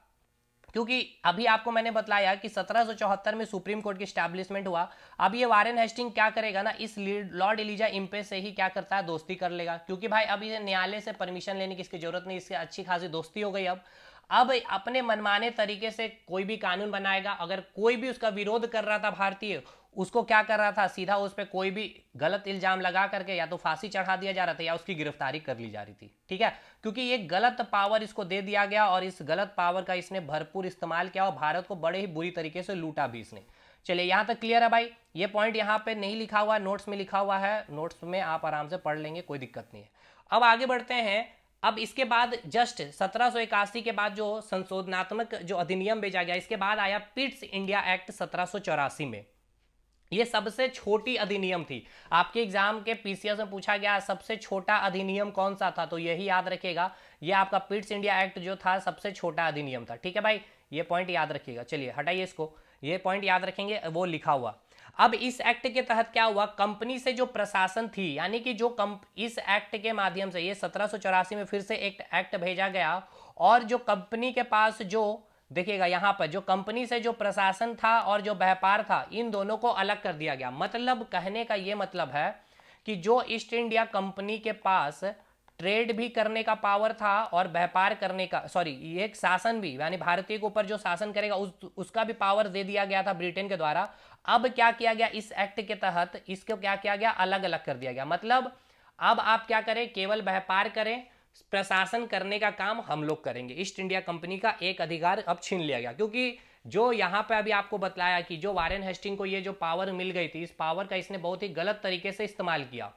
क्योंकि अभी आपको मैंने बताया कि 1774 में सुप्रीम कोर्ट की स्टैब्लिशमेंट हुआ। अब ये वारेन हेस्टिंग क्या करेगा ना, इस लॉर्ड एलिजा इम्पे से ही क्या करता है, दोस्ती कर लेगा। क्योंकि भाई अब ये न्यायालय से परमिशन लेने की इसकी जरूरत नहीं, इससे अच्छी खासी दोस्ती हो गई। अब अपने मनमाने तरीके से कोई भी कानून बनाएगा। अगर कोई भी उसका विरोध कर रहा था भारतीय, उसको क्या कर रहा था, सीधा उस पर कोई भी गलत इल्जाम लगा करके या तो फांसी चढ़ा दिया जा रहा था या उसकी गिरफ्तारी कर ली जा रही थी। ठीक है, क्योंकि ये गलत पावर इसको दे दिया गया, और इस गलत पावर का इसने भरपूर इस्तेमाल किया और भारत को बड़े ही बुरी तरीके से लूटा भी इसने। चलिए यहां तक क्लियर है भाई। ये पॉइंट यहाँ पे नहीं लिखा हुआ, नोट्स में लिखा हुआ है, नोट्स में आप आराम से पढ़ लेंगे, कोई दिक्कत नहीं है। अब आगे बढ़ते हैं। अब इसके बाद जस्ट 1781 के बाद जो संशोधनात्मक जो अधिनियम भेजा गया, इसके बाद आया पिट्स इंडिया एक्ट 1784 में। ये सबसे छोटी अधिनियम थी। आपके एग्जाम के पीसीएस में पूछा गया सबसे छोटा अधिनियम कौन सा था, तो यही याद रखिएगा, ये आपका पिट्स इंडिया एक्ट जो था सबसे छोटा अधिनियम था। ठीक है भाई, ये पॉइंट याद रखिएगा। चलिए हटाइए इसको, ये पॉइंट याद रखेंगे, वो लिखा हुआ। अब इस एक्ट के तहत क्या हुआ, कंपनी से जो प्रशासन थी, यानी कि जो इस एक्ट के माध्यम से, ये 1784 में फिर से एक एक्ट भेजा गया, और जो कंपनी के पास जो, देखिएगा यहां पर जो कंपनी से जो प्रशासन था और जो व्यापार था, इन दोनों को अलग कर दिया गया। मतलब कहने का ये मतलब है कि जो ईस्ट इंडिया कंपनी के पास ट्रेड भी करने का पावर था और व्यापार करने का, सॉरी, ये एक शासन भी, यानी भारतीय के ऊपर जो शासन करेगा उसका भी पावर दे दिया गया था ब्रिटेन के द्वारा। अब क्या किया गया, इस एक्ट के तहत इसको क्या किया गया, अलग अलग कर दिया गया। मतलब अब आप क्या करें, केवल व्यापार करें, प्रशासन करने का काम हम लोग करेंगे। ईस्ट इंडिया कंपनी का एक अधिकार अब छीन लिया गया, क्योंकि जो यहाँ पे अभी आपको बताया कि जो वारेन हेस्टिंग को ये जो पावर मिल गई थी, इस पावर का इसने बहुत ही गलत तरीके से इस्तेमाल किया।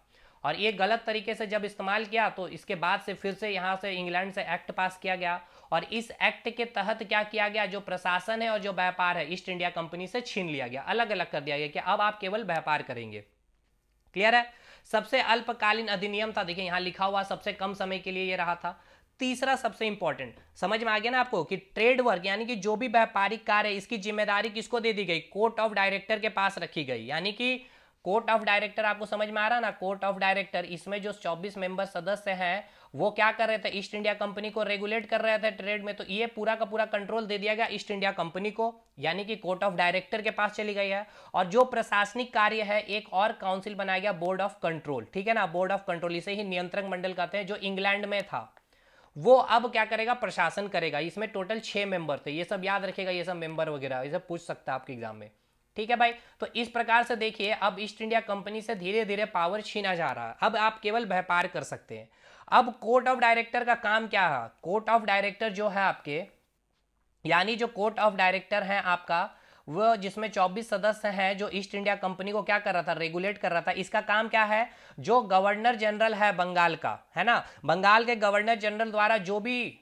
और ये गलत तरीके से जब इस्तेमाल किया, तो इसके बाद से फिर से यहाँ से इंग्लैंड से एक्ट पास किया गया, और इस एक्ट के तहत क्या किया गया, जो प्रशासन है और जो व्यापार है ईस्ट इंडिया कंपनी से छीन लिया गया, अलग अलग कर दिया गया कि अब आप केवल व्यापार करेंगे। क्लियर है। सबसे अल्पकालीन अधिनियम था, देखिए यहां लिखा हुआ सबसे कम समय के लिए ये रहा था। तीसरा सबसे इंपॉर्टेंट, समझ में आ गया ना आपको, कि ट्रेड वर्क, यानी कि जो भी व्यापारिक कार्य है, इसकी जिम्मेदारी किसको दे दी गई, कोर्ट ऑफ डायरेक्टर के पास रखी गई। यानी कि कोर्ट ऑफ डायरेक्टर, आपको समझ में आ रहा ना, कोर्ट ऑफ डायरेक्टर, इसमें जो 24 मेंबर सदस्य हैं वो क्या कर रहे थे, ईस्ट इंडिया कंपनी को रेगुलेट कर रहे थे ट्रेड में। तो ये पूरा का पूरा कंट्रोल दे दिया गया ईस्ट इंडिया कंपनी को, यानी कि कोर्ट ऑफ डायरेक्टर के पास चली गई है। और जो प्रशासनिक कार्य है, एक और काउंसिल बनाया गया, बोर्ड ऑफ कंट्रोल। ठीक है ना, बोर्ड ऑफ कंट्रोल, इसे ही नियंत्रक मंडल कहते हैं, जो इंग्लैंड में था। वो अब क्या करेगा, प्रशासन करेगा। इसमें टोटल 6 मेंबर थे, ये सब याद रखेगा, ये सब मेंबर वगैरह ये सब पूछ सकता है आपके एग्जाम में। ठीक है भाई, तो इस प्रकार से देखिए अब ईस्ट इंडिया कंपनी से धीरे धीरे पावर छीना जा रहा है। अब आप केवल व्यापार कर सकते हैं। अब कोर्ट ऑफ डायरेक्टर का काम क्या है, कोर्ट ऑफ डायरेक्टर जो है आपके, यानी जो कोर्ट ऑफ डायरेक्टर है आपका, वो जिसमें 24 सदस्य हैं, जो ईस्ट इंडिया कंपनी को क्या कर रहा था, रेगुलेट कर रहा था। इसका काम क्या है, जो गवर्नर जनरल है बंगाल का, है ना, बंगाल के गवर्नर जनरल द्वारा जो भी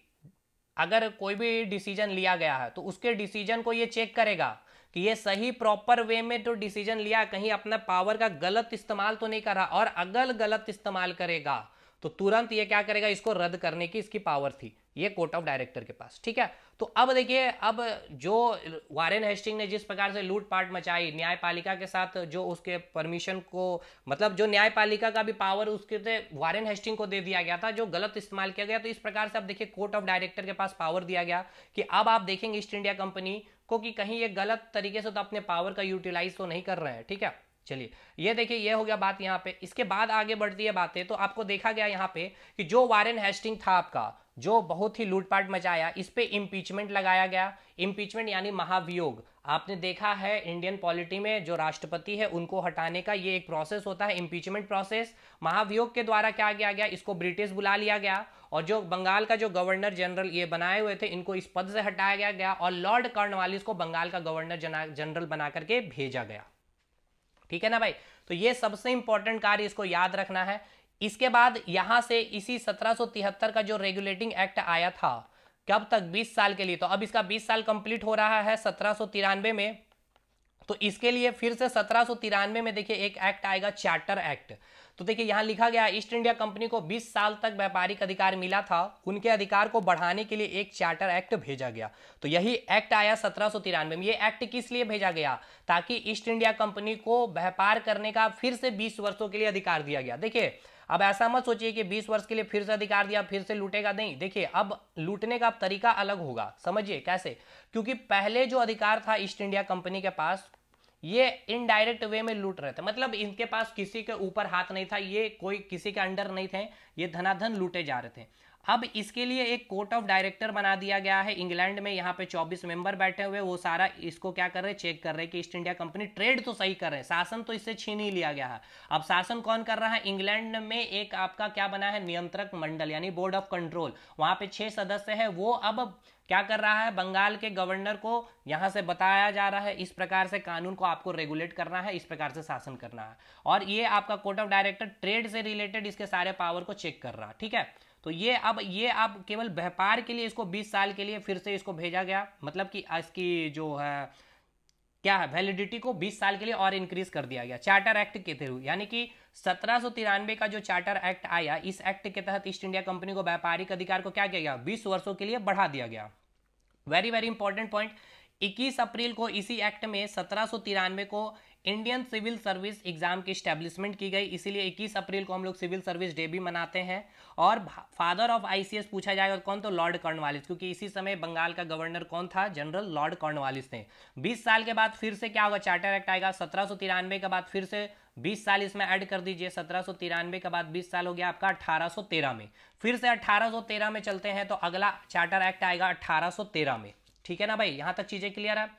अगर कोई भी डिसीजन लिया गया है, तो उसके डिसीजन को ये चेक करेगा कि ये सही प्रॉपर वे में तो डिसीजन लिया, कहीं अपना पावर का गलत इस्तेमाल तो नहीं कर रहा, और अगर गलत इस्तेमाल करेगा तो तुरंत ये क्या करेगा, इसको रद्द करने की इसकी पावर थी ये कोर्ट ऑफ डायरेक्टर के पास। ठीक है, तो अब देखिए, अब जो वारेन हेस्टिंग ने जिस प्रकार से लूटपाट मचाई न्यायपालिका के साथ, जो उसके परमिशन को, मतलब जो न्यायपालिका का भी पावर उसके थे वारेन हेस्टिंग को दे दिया गया था, जो गलत इस्तेमाल किया गया। तो इस प्रकार से अब देखिए कोर्ट ऑफ डायरेक्टर के पास पावर दिया गया कि अब आप देखेंगे ईस्ट इंडिया कंपनी को कि कहीं ये गलत तरीके से तो अपने पावर का यूटिलाइज तो नहीं कर रहे हैं। ठीक है, चलिए ये देखिए, ये हो गया बात यहाँ पे। इसके बाद आगे बढ़ती है बातें, तो आपको देखा गया यहाँ पे कि जो वारेन हेस्टिंग था आपका, जो बहुत ही लूटपाट मचाया, इस पे इम्पीचमेंट लगाया गया। इम्पीचमेंट यानी महाभियोग। आपने देखा है इंडियन पॉलिटी में जो राष्ट्रपति है उनको हटाने का ये एक प्रोसेस होता है, इम्पीचमेंट प्रोसेस। महाभियोग के द्वारा क्या किया गया, इसको ब्रिटिश बुला लिया गया, और जो बंगाल का जो गवर्नर जनरल ये बनाए हुए थे इनको इस पद से हटाया गया, और लॉर्ड कॉर्नवालिस को बंगाल का गवर्नर जनरल बना करके भेजा गया। ठीक है ना भाई, तो ये सबसे इंपॉर्टेंट कार्य, इसको याद रखना है। इसके बाद यहां से इसी 1773 का जो रेगुलेटिंग एक्ट आया था, कब तक, 20 साल के लिए। तो अब इसका 20 साल कंप्लीट हो रहा है 1793 में, तो इसके लिए फिर से 1793 में देखिए एक एक्ट आएगा, चार्टर एक्ट। तो देखिए यहां लिखा गया, ईस्ट इंडिया कंपनी को 20 साल तक व्यापारिक अधिकार मिला था, उनके अधिकार को बढ़ाने के लिए एक चार्टर एक्ट भेजा गया। तो यही एक्ट आया 1793 में। ये एक्ट किस लिए भेजा गया, ताकि ईस्ट इंडिया कंपनी को व्यापार करने का फिर से 20 वर्षों के लिए अधिकार दिया गया। देखिए अब ऐसा मत सोचिए कि 20 वर्ष के लिए फिर से अधिकार दिया फिर से लूटेगा, नहीं। देखिए अब लूटने का तरीका अलग होगा, समझिए कैसे। क्योंकि पहले जो अधिकार था ईस्ट इंडिया कंपनी के पास, ये इनडायरेक्ट वे में लूट रहे थे, मतलब इनके पास किसी के ऊपर हाथ नहीं था, ये कोई किसी के अंडर नहीं थे, ये धनाधन लूटे जा रहे थे। अब इसके लिए एक कोर्ट ऑफ डायरेक्टर बना दिया गया है इंग्लैंड में, यहाँ पे 24 मेंबर बैठे हुए, वो सारा इसको क्या कर रहे हैं, चेक कर रहे हैं कि ईस्ट इंडिया कंपनी ट्रेड तो सही कर रहे हैं, शासन तो इससे छीन ही लिया गया है। अब शासन कौन कर रहा है, इंग्लैंड में एक आपका क्या बना है, नियंत्रक मंडल यानी बोर्ड ऑफ कंट्रोल, वहां पे 6 सदस्य है। वो अब क्या कर रहा है, बंगाल के गवर्नर को यहां से बताया जा रहा है इस प्रकार से कानून को आपको रेगुलेट करना है, इस प्रकार से शासन करना है। और ये आपका कोर्ट ऑफ डायरेक्टर ट्रेड से रिलेटेड इसके सारे पावर को चेक कर रहा है। ठीक है, तो ये अब केवल व्यापार के लिए इसको 20 साल के लिए फिर से इसको भेजा गया, मतलब कि इसकी जो है क्या है वैलिडिटी को 20 साल के लिए और इंक्रीज कर दिया गया चार्टर एक्ट के थ्रू। यानी कि 1793 का जो चार्टर एक्ट आया, इस एक्ट के तहत ईस्ट इंडिया कंपनी को व्यापारिक अधिकार को क्या किया गया, 20 वर्षों के लिए बढ़ा दिया गया। Very very important point. 21 अप्रैल को इसी एक्ट में 1793 को इंडियन सिविल सर्विस एग्जाम की स्टैब्लिशमेंट की गई, इसीलिए 21 अप्रैल को हम लोग सिविल सर्विस डे भी मनाते हैं। और फादर ऑफ आईसीएस पूछा जाएगा कौन, तो लॉर्ड कॉर्नवालिस, क्योंकि इसी समय बंगाल का गवर्नर कौन था, जनरल लॉर्ड कॉर्नवालिस थे। 20 साल के बाद फिर से क्या होगा, चार्टर एक्ट आएगा। 1793 के बाद फिर से 20 साल इसमें ऐड कर दीजिए, 1793 के बाद 20 साल हो गया आपका 1813 में। फिर से 1813 में चलते हैं, तो अगला चार्टर एक्ट आएगा 1813 में। ठीक है ना भाई, यहां तक चीजें क्लियर है।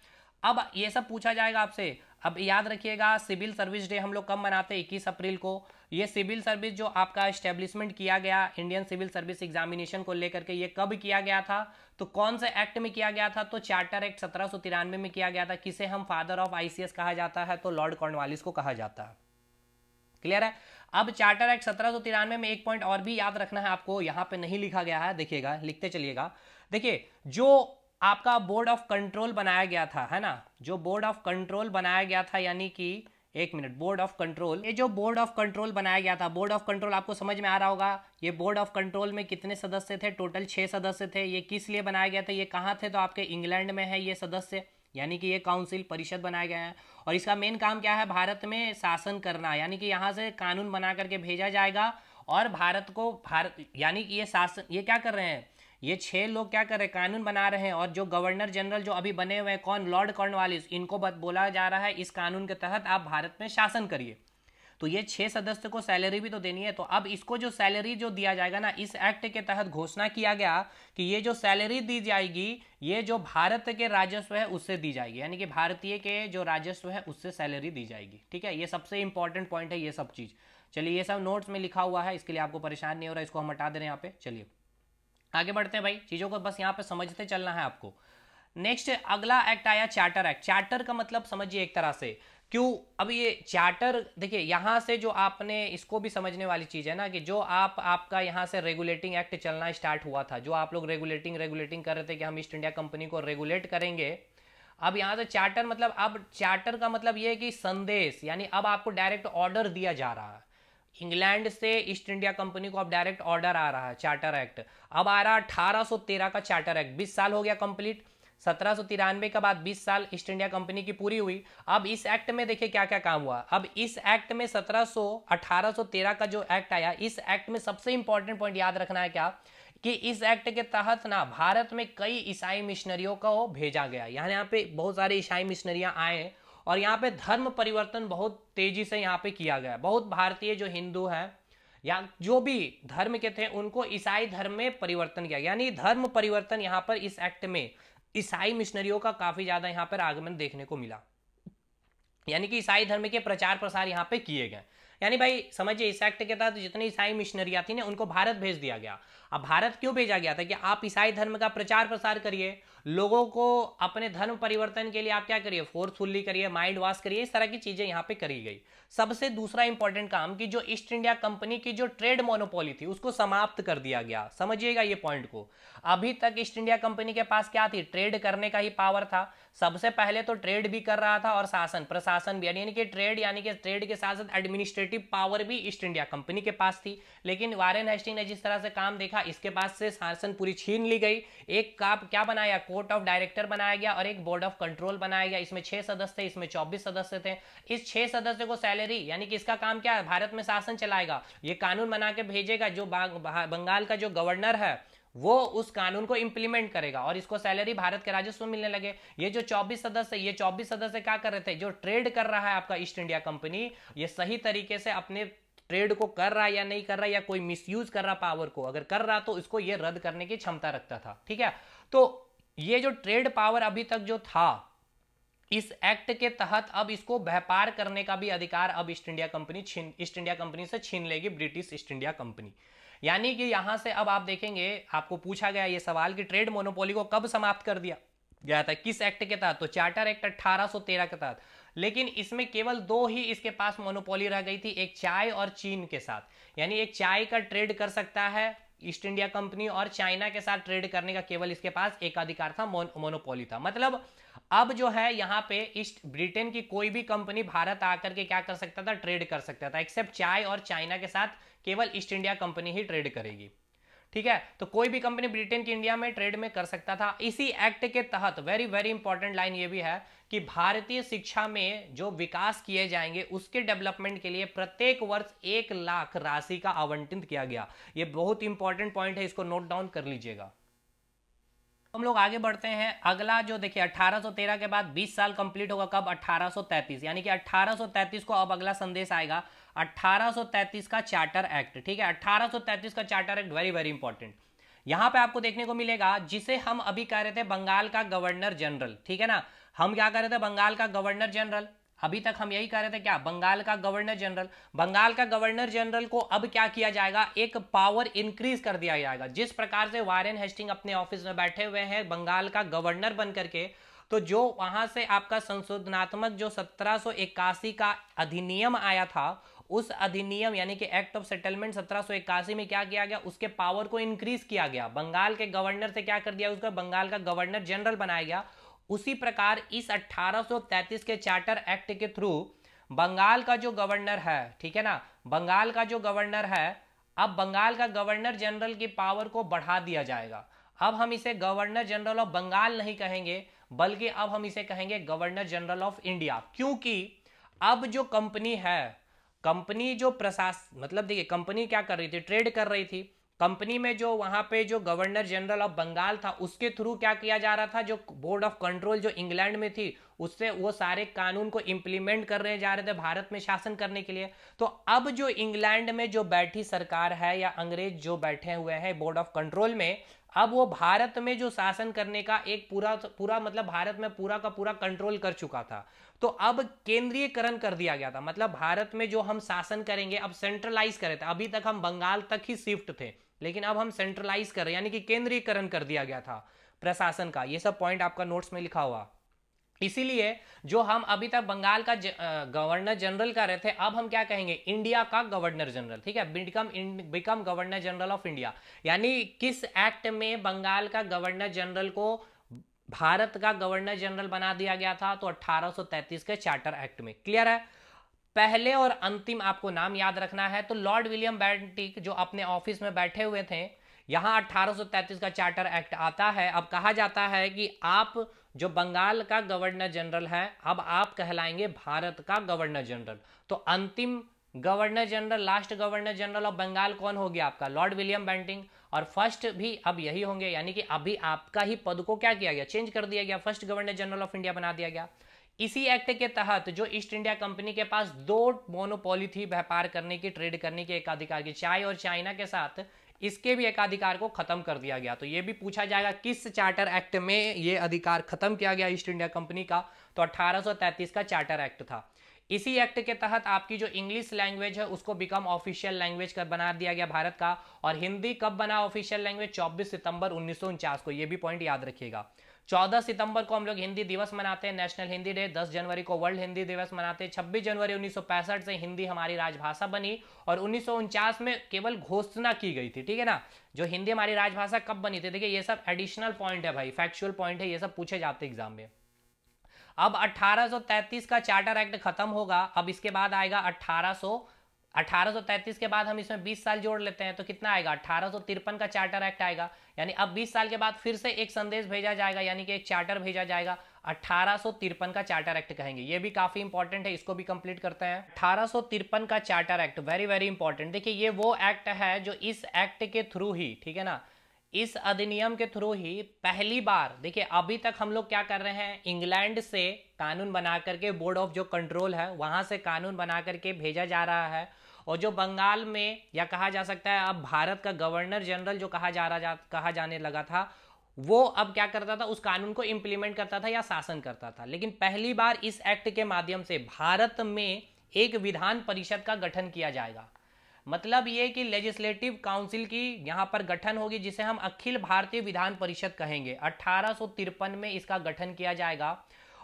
अब ये सब पूछा जाएगा आपसे। अब याद रखिएगा सिविल सर्विस डे हम लोग कब मनाते हैं, 21 अप्रैल को। ये सिविल सर्विस जो आपका एस्टेब्लिशमेंट किया गया इंडियन सिविल सर्विस एग्जामिनेशन को लेकर के, ये कब किया गया था, तो कौन से एक्ट में किया गया था, तो चार्टर एक्ट 1793 में किया गया था। किसे हम फादर ऑफ आईसीएस कहा जाता है, तो लॉर्ड कॉर्नवालिस को कहा जाता है। क्लियर है। अब चार्टर एक्ट 1793 में एक पॉइंट और भी याद रखना है आपको, यहां पे नहीं लिखा गया है, देखिएगा लिखते चलिएगा। देखिए जो आपका बोर्ड ऑफ कंट्रोल बनाया गया था, है ना, जो बोर्ड ऑफ कंट्रोल बनाया गया था, यानी कि एक मिनट, बोर्ड ऑफ कंट्रोल, ये जो बोर्ड ऑफ कंट्रोल बनाया गया था, बोर्ड ऑफ कंट्रोल आपको समझ में आ रहा होगा। ये बोर्ड ऑफ कंट्रोल में कितने सदस्य थे, टोटल 6 सदस्य थे। ये किस लिए बनाया गया था, ये कहाँ थे, तो आपके इंग्लैंड में है ये सदस्य, यानी कि ये काउंसिल परिषद बनाया गया है। और इसका मेन काम क्या है, भारत में शासन करना, यानी कि यहाँ से कानून बना करके भेजा जाएगा और भारत को, भारत यानी कि ये शासन, ये क्या कर रहे हैं, ये 6 लोग क्या कर रहे हैं, कानून बना रहे हैं। और जो गवर्नर जनरल जो अभी बने हुए हैं कौन, लॉर्ड कॉर्नवालिस, इनको बोला जा रहा है इस कानून के तहत आप भारत में शासन करिए। तो ये 6 सदस्य को सैलरी भी तो देनी है। तो अब इसको जो सैलरी जो दिया जाएगा ना, इस एक्ट के तहत घोषणा किया गया कि ये जो सैलरी दी जाएगी, ये जो भारत के राजस्व है उससे दी जाएगी, यानी कि भारतीय के जो राजस्व है उससे सैलरी दी जाएगी। ठीक है, ये सबसे इंपॉर्टेंट पॉइंट है ये सब चीज। चलिए ये सब नोट्स में लिखा हुआ है, इसके लिए आपको परेशान नहीं हो रहा, इसको हम हटा दे रहे हैं यहाँ पे। चलिए आगे बढ़ते हैं भाई, चीजों को बस यहाँ पे समझते चलना है आपको। नेक्स्ट अगला एक्ट आया चार्टर एक्ट। चार्टर का मतलब समझिए एक तरह से, क्यों, अब ये चार्टर देखिए यहां से जो आपने इसको भी समझने वाली चीज है ना, कि जो आपका यहां से रेगुलेटिंग एक्ट चलना स्टार्ट हुआ था, जो आप लोग रेगुलेटिंग कर रहे थे कि हम ईस्ट इंडिया कंपनी को रेगुलेट करेंगे, अब यहाँ से चार्टर मतलब, अब चार्टर का मतलब ये है कि संदेश, यानी अब आपको डायरेक्ट ऑर्डर दिया जा रहा है इंग्लैंड से ईस्ट इंडिया कंपनी को, अब डायरेक्ट ऑर्डर आ रहा है चार्टर एक्ट। अब आ रहा 1813 का चार्टर एक्ट, 20 साल हो गया कंप्लीट। 1793 के बाद 20 साल ईस्ट इंडिया कंपनी की पूरी हुई। अब इस एक्ट में देखिए क्या क्या काम हुआ। अब इस एक्ट में 1813 का जो एक्ट आया, इस एक्ट में सबसे इंपॉर्टेंट पॉइंट याद रखना है क्या, कि इस एक्ट के तहत ना भारत में कई ईसाई मिशनरियों को भेजा गया। यहाँ पे बहुत सारे ईसाई मिशनरियां आए और यहाँ पे धर्म परिवर्तन बहुत तेजी से यहाँ पे किया गया। बहुत भारतीय जो हिंदू हैं या जो भी धर्म के थे उनको ईसाई धर्म में परिवर्तन किया गया, यानी धर्म परिवर्तन यहाँ पर इस एक्ट में ईसाई मिशनरियों का काफी ज्यादा यहाँ पर आगमन देखने को मिला, यानी कि ईसाई धर्म के प्रचार प्रसार यहाँ पे किए गए। यानी भाई समझिए, इस एक्ट के तहत जितनी ईसाई मिशनरियां थी ना उनको भारत भेज दिया गया। अब भारत क्यों भेजा गया था, कि आप ईसाई धर्म का प्रचार प्रसार करिए, लोगों को अपने धर्म परिवर्तन के लिए आप क्या करिए, फोर्सफुली करिए, माइंड वॉश करिए, इस तरह की चीजें यहाँ पे करी गई। सबसे दूसरा इंपॉर्टेंट काम कि जो ईस्ट इंडिया कंपनी की जो ट्रेड मोनोपोली थी उसको समाप्त कर दिया गया। समझिएगा ये पॉइंट को, अभी तक ईस्ट इंडिया कंपनी के पास क्या थी, ट्रेड करने का ही पावर था। सबसे पहले तो ट्रेड भी कर रहा था और शासन प्रशासन भी, यानी कि ट्रेड के साथ साथ एडमिनिस्ट्रेटिव पावर भी ईस्ट इंडिया कंपनी के पास थी। लेकिन वारेन हेस्टिंग ने जिस तरह से काम देखा, इसके पास से शासन पूरी छीन ली गई। एक का क्या बनाया, कोर्ट ऑफ डायरेक्टर बनाया गया और एक बोर्ड ऑफ कंट्रोल बनाया गया। इसमें 6 सदस्य थे, इसमें 24 सदस्य थे। इस 6 सदस्य को सैलरी, यानी कि इसका काम क्या है, भारत में शासन चलाएगा, ये कानून बना के भेजेगा, जो बंगाल का जो गवर्नर है वो उस कानून को इंप्लीमेंट करेगा और इसको सैलरी भारत के राजस्व मिलने लगे। ये जो 24 सदस्य, ये 24 सदस्य क्या कर रहे थे, जो ट्रेड कर रहा है आपका ईस्ट इंडिया कंपनी, ये सही तरीके से अपने ट्रेड को कर रहा है या नहीं कर रहा, या कोई मिसयूज कर रहा पावर को, अगर कर रहा तो इसको ये रद्द करने की क्षमता रखता था। ठीक है, तो ये जो ट्रेड पावर अभी तक जो था, इस एक्ट के तहत अब इसको व्यापार करने का भी अधिकार अब ईस्ट इंडिया कंपनी से छीन लेगी ब्रिटिश ईस्ट इंडिया कंपनी। यानी कि यहां से अब आप देखेंगे, आपको पूछा गया ये सवाल कि ट्रेड मोनोपोली को कब समाप्त कर दिया गया था, किस एक्ट के तहत, तो चार्टर एक्ट 1813 के तहत। लेकिन इसमें केवल 2 ही इसके पास मोनोपोली रह गई थी, एक चाय और चीन के साथ। यानी एक चाय का ट्रेड कर सकता है ईस्ट इंडिया कंपनी और चाइना के साथ ट्रेड करने का केवल इसके पास एकाधिकार था, मोनोपोली था। मतलब अब जो है यहाँ पे ईस्ट ब्रिटेन की कोई भी कंपनी भारत आकर के क्या कर सकता था, ट्रेड कर सकता था, एक्सेप्ट चाय और चाइना के साथ केवल ईस्ट इंडिया कंपनी ही ट्रेड करेगी। ठीक है, तो कोई भी कंपनी ब्रिटेन की इंडिया में ट्रेड में कर सकता था। इसी एक्ट के तहत वेरी वेरी इंपॉर्टेंट लाइन ये भी है कि भारतीय शिक्षा में जो विकास किए जाएंगे उसके डेवलपमेंट के लिए प्रत्येक वर्ष 1 लाख राशि का आवंटित किया गया। ये बहुत इंपॉर्टेंट पॉइंट है, इसको नोट डाउन कर लीजिएगा। हम लोग आगे बढ़ते हैं। अगला जो देखिए 1813 के बाद 20 साल कंप्लीट होगा कब, 1833, यानी कि 1833 को अब अगला संदेश आएगा 1833 का चार्टर एक्ट। ठीक है, 1833 का charter act very very important. यहां पे आपको देखने को मिलेगा जिसे हम अभी कह रहे थे बंगाल का गवर्नर जनरल। ठीक है ना, हम क्या कह रहे थे, बंगाल का गवर्नर जनरल। अभी तक हम यही कह रहे थे क्या, बंगाल का गवर्नर जनरल। बंगाल का गवर्नर जनरल को अब क्या किया जाएगा, एक पावर इंक्रीज कर दिया जाएगा। जिस प्रकार से वारेन हेस्टिंग अपने ऑफिस में बैठे हुए हैं बंगाल का गवर्नर बन करके, तो जो वहां से आपका संशोधनात्मक जो 1781 का अधिनियम आया था, उस अधिनियम यानी कि एक्ट ऑफ सेटलमेंट 1781 में क्या किया गया, उसके पावर को इंक्रीज किया गया। बंगाल के गवर्नर से क्या कर दिया, उसका बंगाल का गवर्नर जनरल बनाया गया। उसी प्रकार इस 1833 के चार्टर एक्ट के थ्रू बंगाल का जो गवर्नर है, ठीक है ना, बंगाल का जो गवर्नर है, अब बंगाल का गवर्नर जनरल की पावर को बढ़ा दिया जाएगा। अब हम इसे गवर्नर जनरल ऑफ बंगाल नहीं कहेंगे, बल्कि अब हम इसे कहेंगे गवर्नर जनरल ऑफ इंडिया। क्योंकि अब जो कंपनी है, कंपनी जो प्रशासन, मतलब देखिए कंपनी क्या कर रही थी, ट्रेड कर रही थी। कंपनी में जो वहां पे जो गवर्नर जनरल ऑफ बंगाल था, उसके थ्रू क्या किया जा रहा था, जो बोर्ड ऑफ कंट्रोल जो इंग्लैंड में थी, उससे वो सारे कानून को इंप्लीमेंट कर रहे जा रहे थे भारत में शासन करने के लिए। तो अब जो इंग्लैंड में जो बैठी सरकार है या अंग्रेज जो बैठे हुए हैं बोर्ड ऑफ कंट्रोल में, अब वो भारत में जो शासन करने का एक पूरा मतलब भारत में पूरा का पूरा कंट्रोल कर चुका था। तो अब केंद्रीयकरण कर दिया गया था, मतलब भारत में जो हम शासन करेंगे अब सेंट्रलाइज करे थे। अभी तक हम बंगाल तक ही शिफ्ट थे, लेकिन अब हम सेंट्रलाइज कर रहे हैं, यानी कि केंद्रीयकरण कर दिया गया था प्रशासन का। ये सब पॉइंट आपका नोट्स में लिखा हुआ। इसीलिए जो हम अभी तक बंगाल का गवर्नर जनरल कर रहे थे, अब हम क्या कहेंगे, इंडिया का गवर्नर जनरल। ठीक है, become governor general of India. यानी किस एक्ट में बंगाल का गवर्नर जनरल को भारत का गवर्नर जनरल बना दिया गया था, तो 1833 के चार्टर एक्ट में। क्लियर है? पहले और अंतिम आपको नाम याद रखना है। तो लॉर्ड विलियम बेंटिक जो अपने ऑफिस में बैठे हुए थे, यहां 1833 का चार्टर एक्ट आता है। अब कहा जाता है कि आप जो बंगाल का गवर्नर जनरल है, अब आप कहलाएंगे भारत का गवर्नर जनरल। तो अंतिम governor general, last governor general of Bengal कौन हो गया? आपका लॉर्ड विलियम बेंटिंक। और फर्स्ट भी अब यही होंगे, यानी कि अभी आपका ही पद को क्या किया गया? चेंज कर दिया गया, first governor general of India बना दिया गया। इसी एक्ट के तहत जो ईस्ट इंडिया कंपनी के पास 2 मोनोपोली थी व्यापार करने की, ट्रेड करने के एकाधिकार की, चाय और चाइना के साथ, इसके भी एकाधिकार को खत्म कर दिया गया। तो ये भी पूछा जाएगा किस चार्टर एक्ट में ये अधिकार खत्म किया गया ईस्ट इंडिया कंपनी का? तो 1833 का चार्टर एक्ट था। इसी एक्ट के तहत आपकी जो इंग्लिश लैंग्वेज है उसको बिकम ऑफिशियल लैंग्वेज कर बना दिया गया भारत का। और हिंदी कब बना ऑफिशियल लैंग्वेज? 24 सितंबर 1949 को। ये भी पॉइंट याद रखिएगा। 14 सितंबर को हम लोग हिंदी दिवस मनाते हैं, नेशनल हिंदी डे। 10 जनवरी को वर्ल्ड हिंदी दिवस मनाते हैं। 26 जनवरी 1965 से हिंदी हमारी राजभाषा बनी और 1949 में केवल घोषणा की गई थी। ठीक है ना? जो हिंदी हमारी राजभाषा कब बनी थी? देखिए ये सब एडिशनल पॉइंट है भाई, फैक्चुअल पॉइंट है, ये सब पूछे जाते हैं एग्जाम में। अब 1833 का चार्टर एक्ट खत्म होगा। अब इसके बाद आएगा 1833 के बाद हम इसमें 20 साल जोड़ लेते हैं तो कितना आएगा? 1853 का चार्टर एक्ट आएगा। यानी अब 20 साल के बाद फिर से एक संदेश भेजा जाएगा, यानी कि एक चार्टर भेजा जाएगा। 1853 का चार्टर एक्ट कहेंगे। ये भी काफी इंपॉर्टेंट है, इसको भी कंप्लीट करते हैं। 1853 का charter act very very important. देखिए ये वो एक्ट है जो इस एक्ट के थ्रू ही, ठीक है ना, इस अधिनियम के थ्रू ही पहली बार, देखिए अभी तक हम लोग क्या कर रहे हैं, इंग्लैंड से कानून बना करके, बोर्ड ऑफ जो कंट्रोल है वहां से कानून बना करके भेजा जा रहा है। और जो बंगाल में, या कहा जा सकता है अब भारत का गवर्नर जनरल जो कहा जाने लगा था, वो अब क्या करता था? उस कानून को इंप्लीमेंट करता था या शासन करता था। लेकिन पहली बार इस एक्ट के माध्यम से भारत में एक विधान परिषद का गठन किया जाएगा। मतलब ये कि लेजिस्लेटिव काउंसिल की यहां पर गठन होगी, जिसे हम अखिल भारतीय विधान परिषद कहेंगे। 1853 में इसका गठन किया जाएगा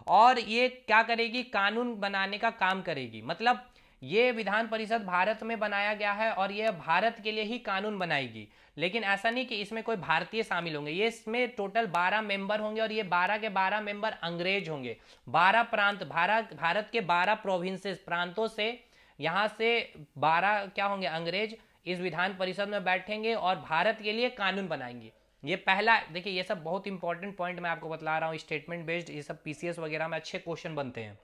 और ये क्या करेगी? कानून बनाने का काम करेगी। मतलब ये विधान परिषद भारत में बनाया गया है और ये भारत के लिए ही कानून बनाएगी। लेकिन ऐसा नहीं कि इसमें कोई भारतीय शामिल होंगे, ये इसमें टोटल 12 मेंबर होंगे और ये 12 के 12 मेंबर अंग्रेज होंगे। 12 प्रांत, भारत के 12 प्रोविंसेस, प्रांतों से, यहां से 12 क्या होंगे? अंग्रेज इस विधान परिषद में बैठेंगे और भारत के लिए कानून बनाएंगे। ये पहला, देखिए ये सब बहुत इंपॉर्टेंट पॉइंट मैं आपको बतला रहा हूँ, स्टेटमेंट बेस्ड, ये सब पीसीएस वगैरह में अच्छे क्वेश्चन बनते हैं।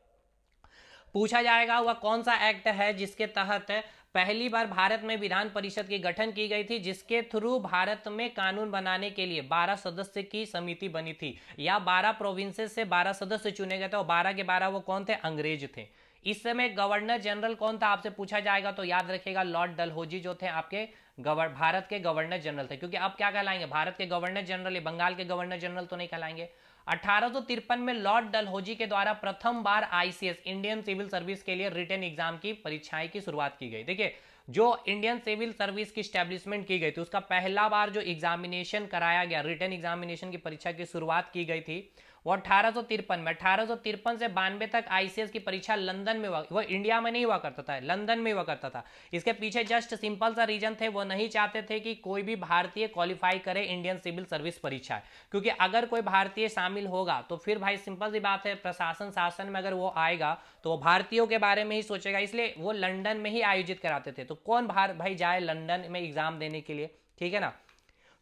पूछा जाएगा वह कौन सा एक्ट है जिसके तहत पहली बार भारत में विधान परिषद की गठन की गई थी, जिसके थ्रू भारत में कानून बनाने के लिए 12 सदस्य की समिति बनी थी, या 12 प्रोविंसेस से 12 सदस्य चुने गए थे और 12 के 12 वो कौन थे? अंग्रेज थे। इस समय गवर्नर जनरल कौन था आपसे पूछा जाएगा, तो याद रखिएगा लॉर्ड डलहौजी जो थे आपके भारत के गवर्नर जनरल थे। क्योंकि अब क्या कहलाएंगे? भारत के गवर्नर जनरल, बंगाल के गवर्नर जनरल तो नहीं कहलाएंगे। 1853 में लॉर्ड डलहौजी के द्वारा प्रथम बार आईसीएस, इंडियन सिविल सर्विस के लिए रिटन एग्जाम की परीक्षाएं की शुरुआत की गई। देखिए जो इंडियन सिविल सर्विस की स्टैब्लिशमेंट की गई थी, उसका पहला बार जो एग्जामिनेशन कराया गया, रिटन एग्जामिनेशन की परीक्षा की शुरुआत की गई थी, वो 1853 में। 1853 से 92 तक आईसीएस की परीक्षा लंदन में हुआ। वो इंडिया में नहीं हुआ करता था, लंदन में हुआ करता था। इसके पीछे जस्ट सिंपल सा रीजन थे, वो नहीं चाहते थे कि कोई भी भारतीय क्वालिफाई करे इंडियन सिविल सर्विस परीक्षा, क्योंकि अगर कोई भारतीय शामिल होगा तो फिर भाई सिंपल सी बात है, प्रशासन शासन में अगर वो आएगा तो वो भारतीयों के बारे में ही सोचेगा। इसलिए वो लंदन में ही आयोजित कराते थे। तो कौन भाई जाए लंदन में एग्जाम देने के लिए, ठीक है ना?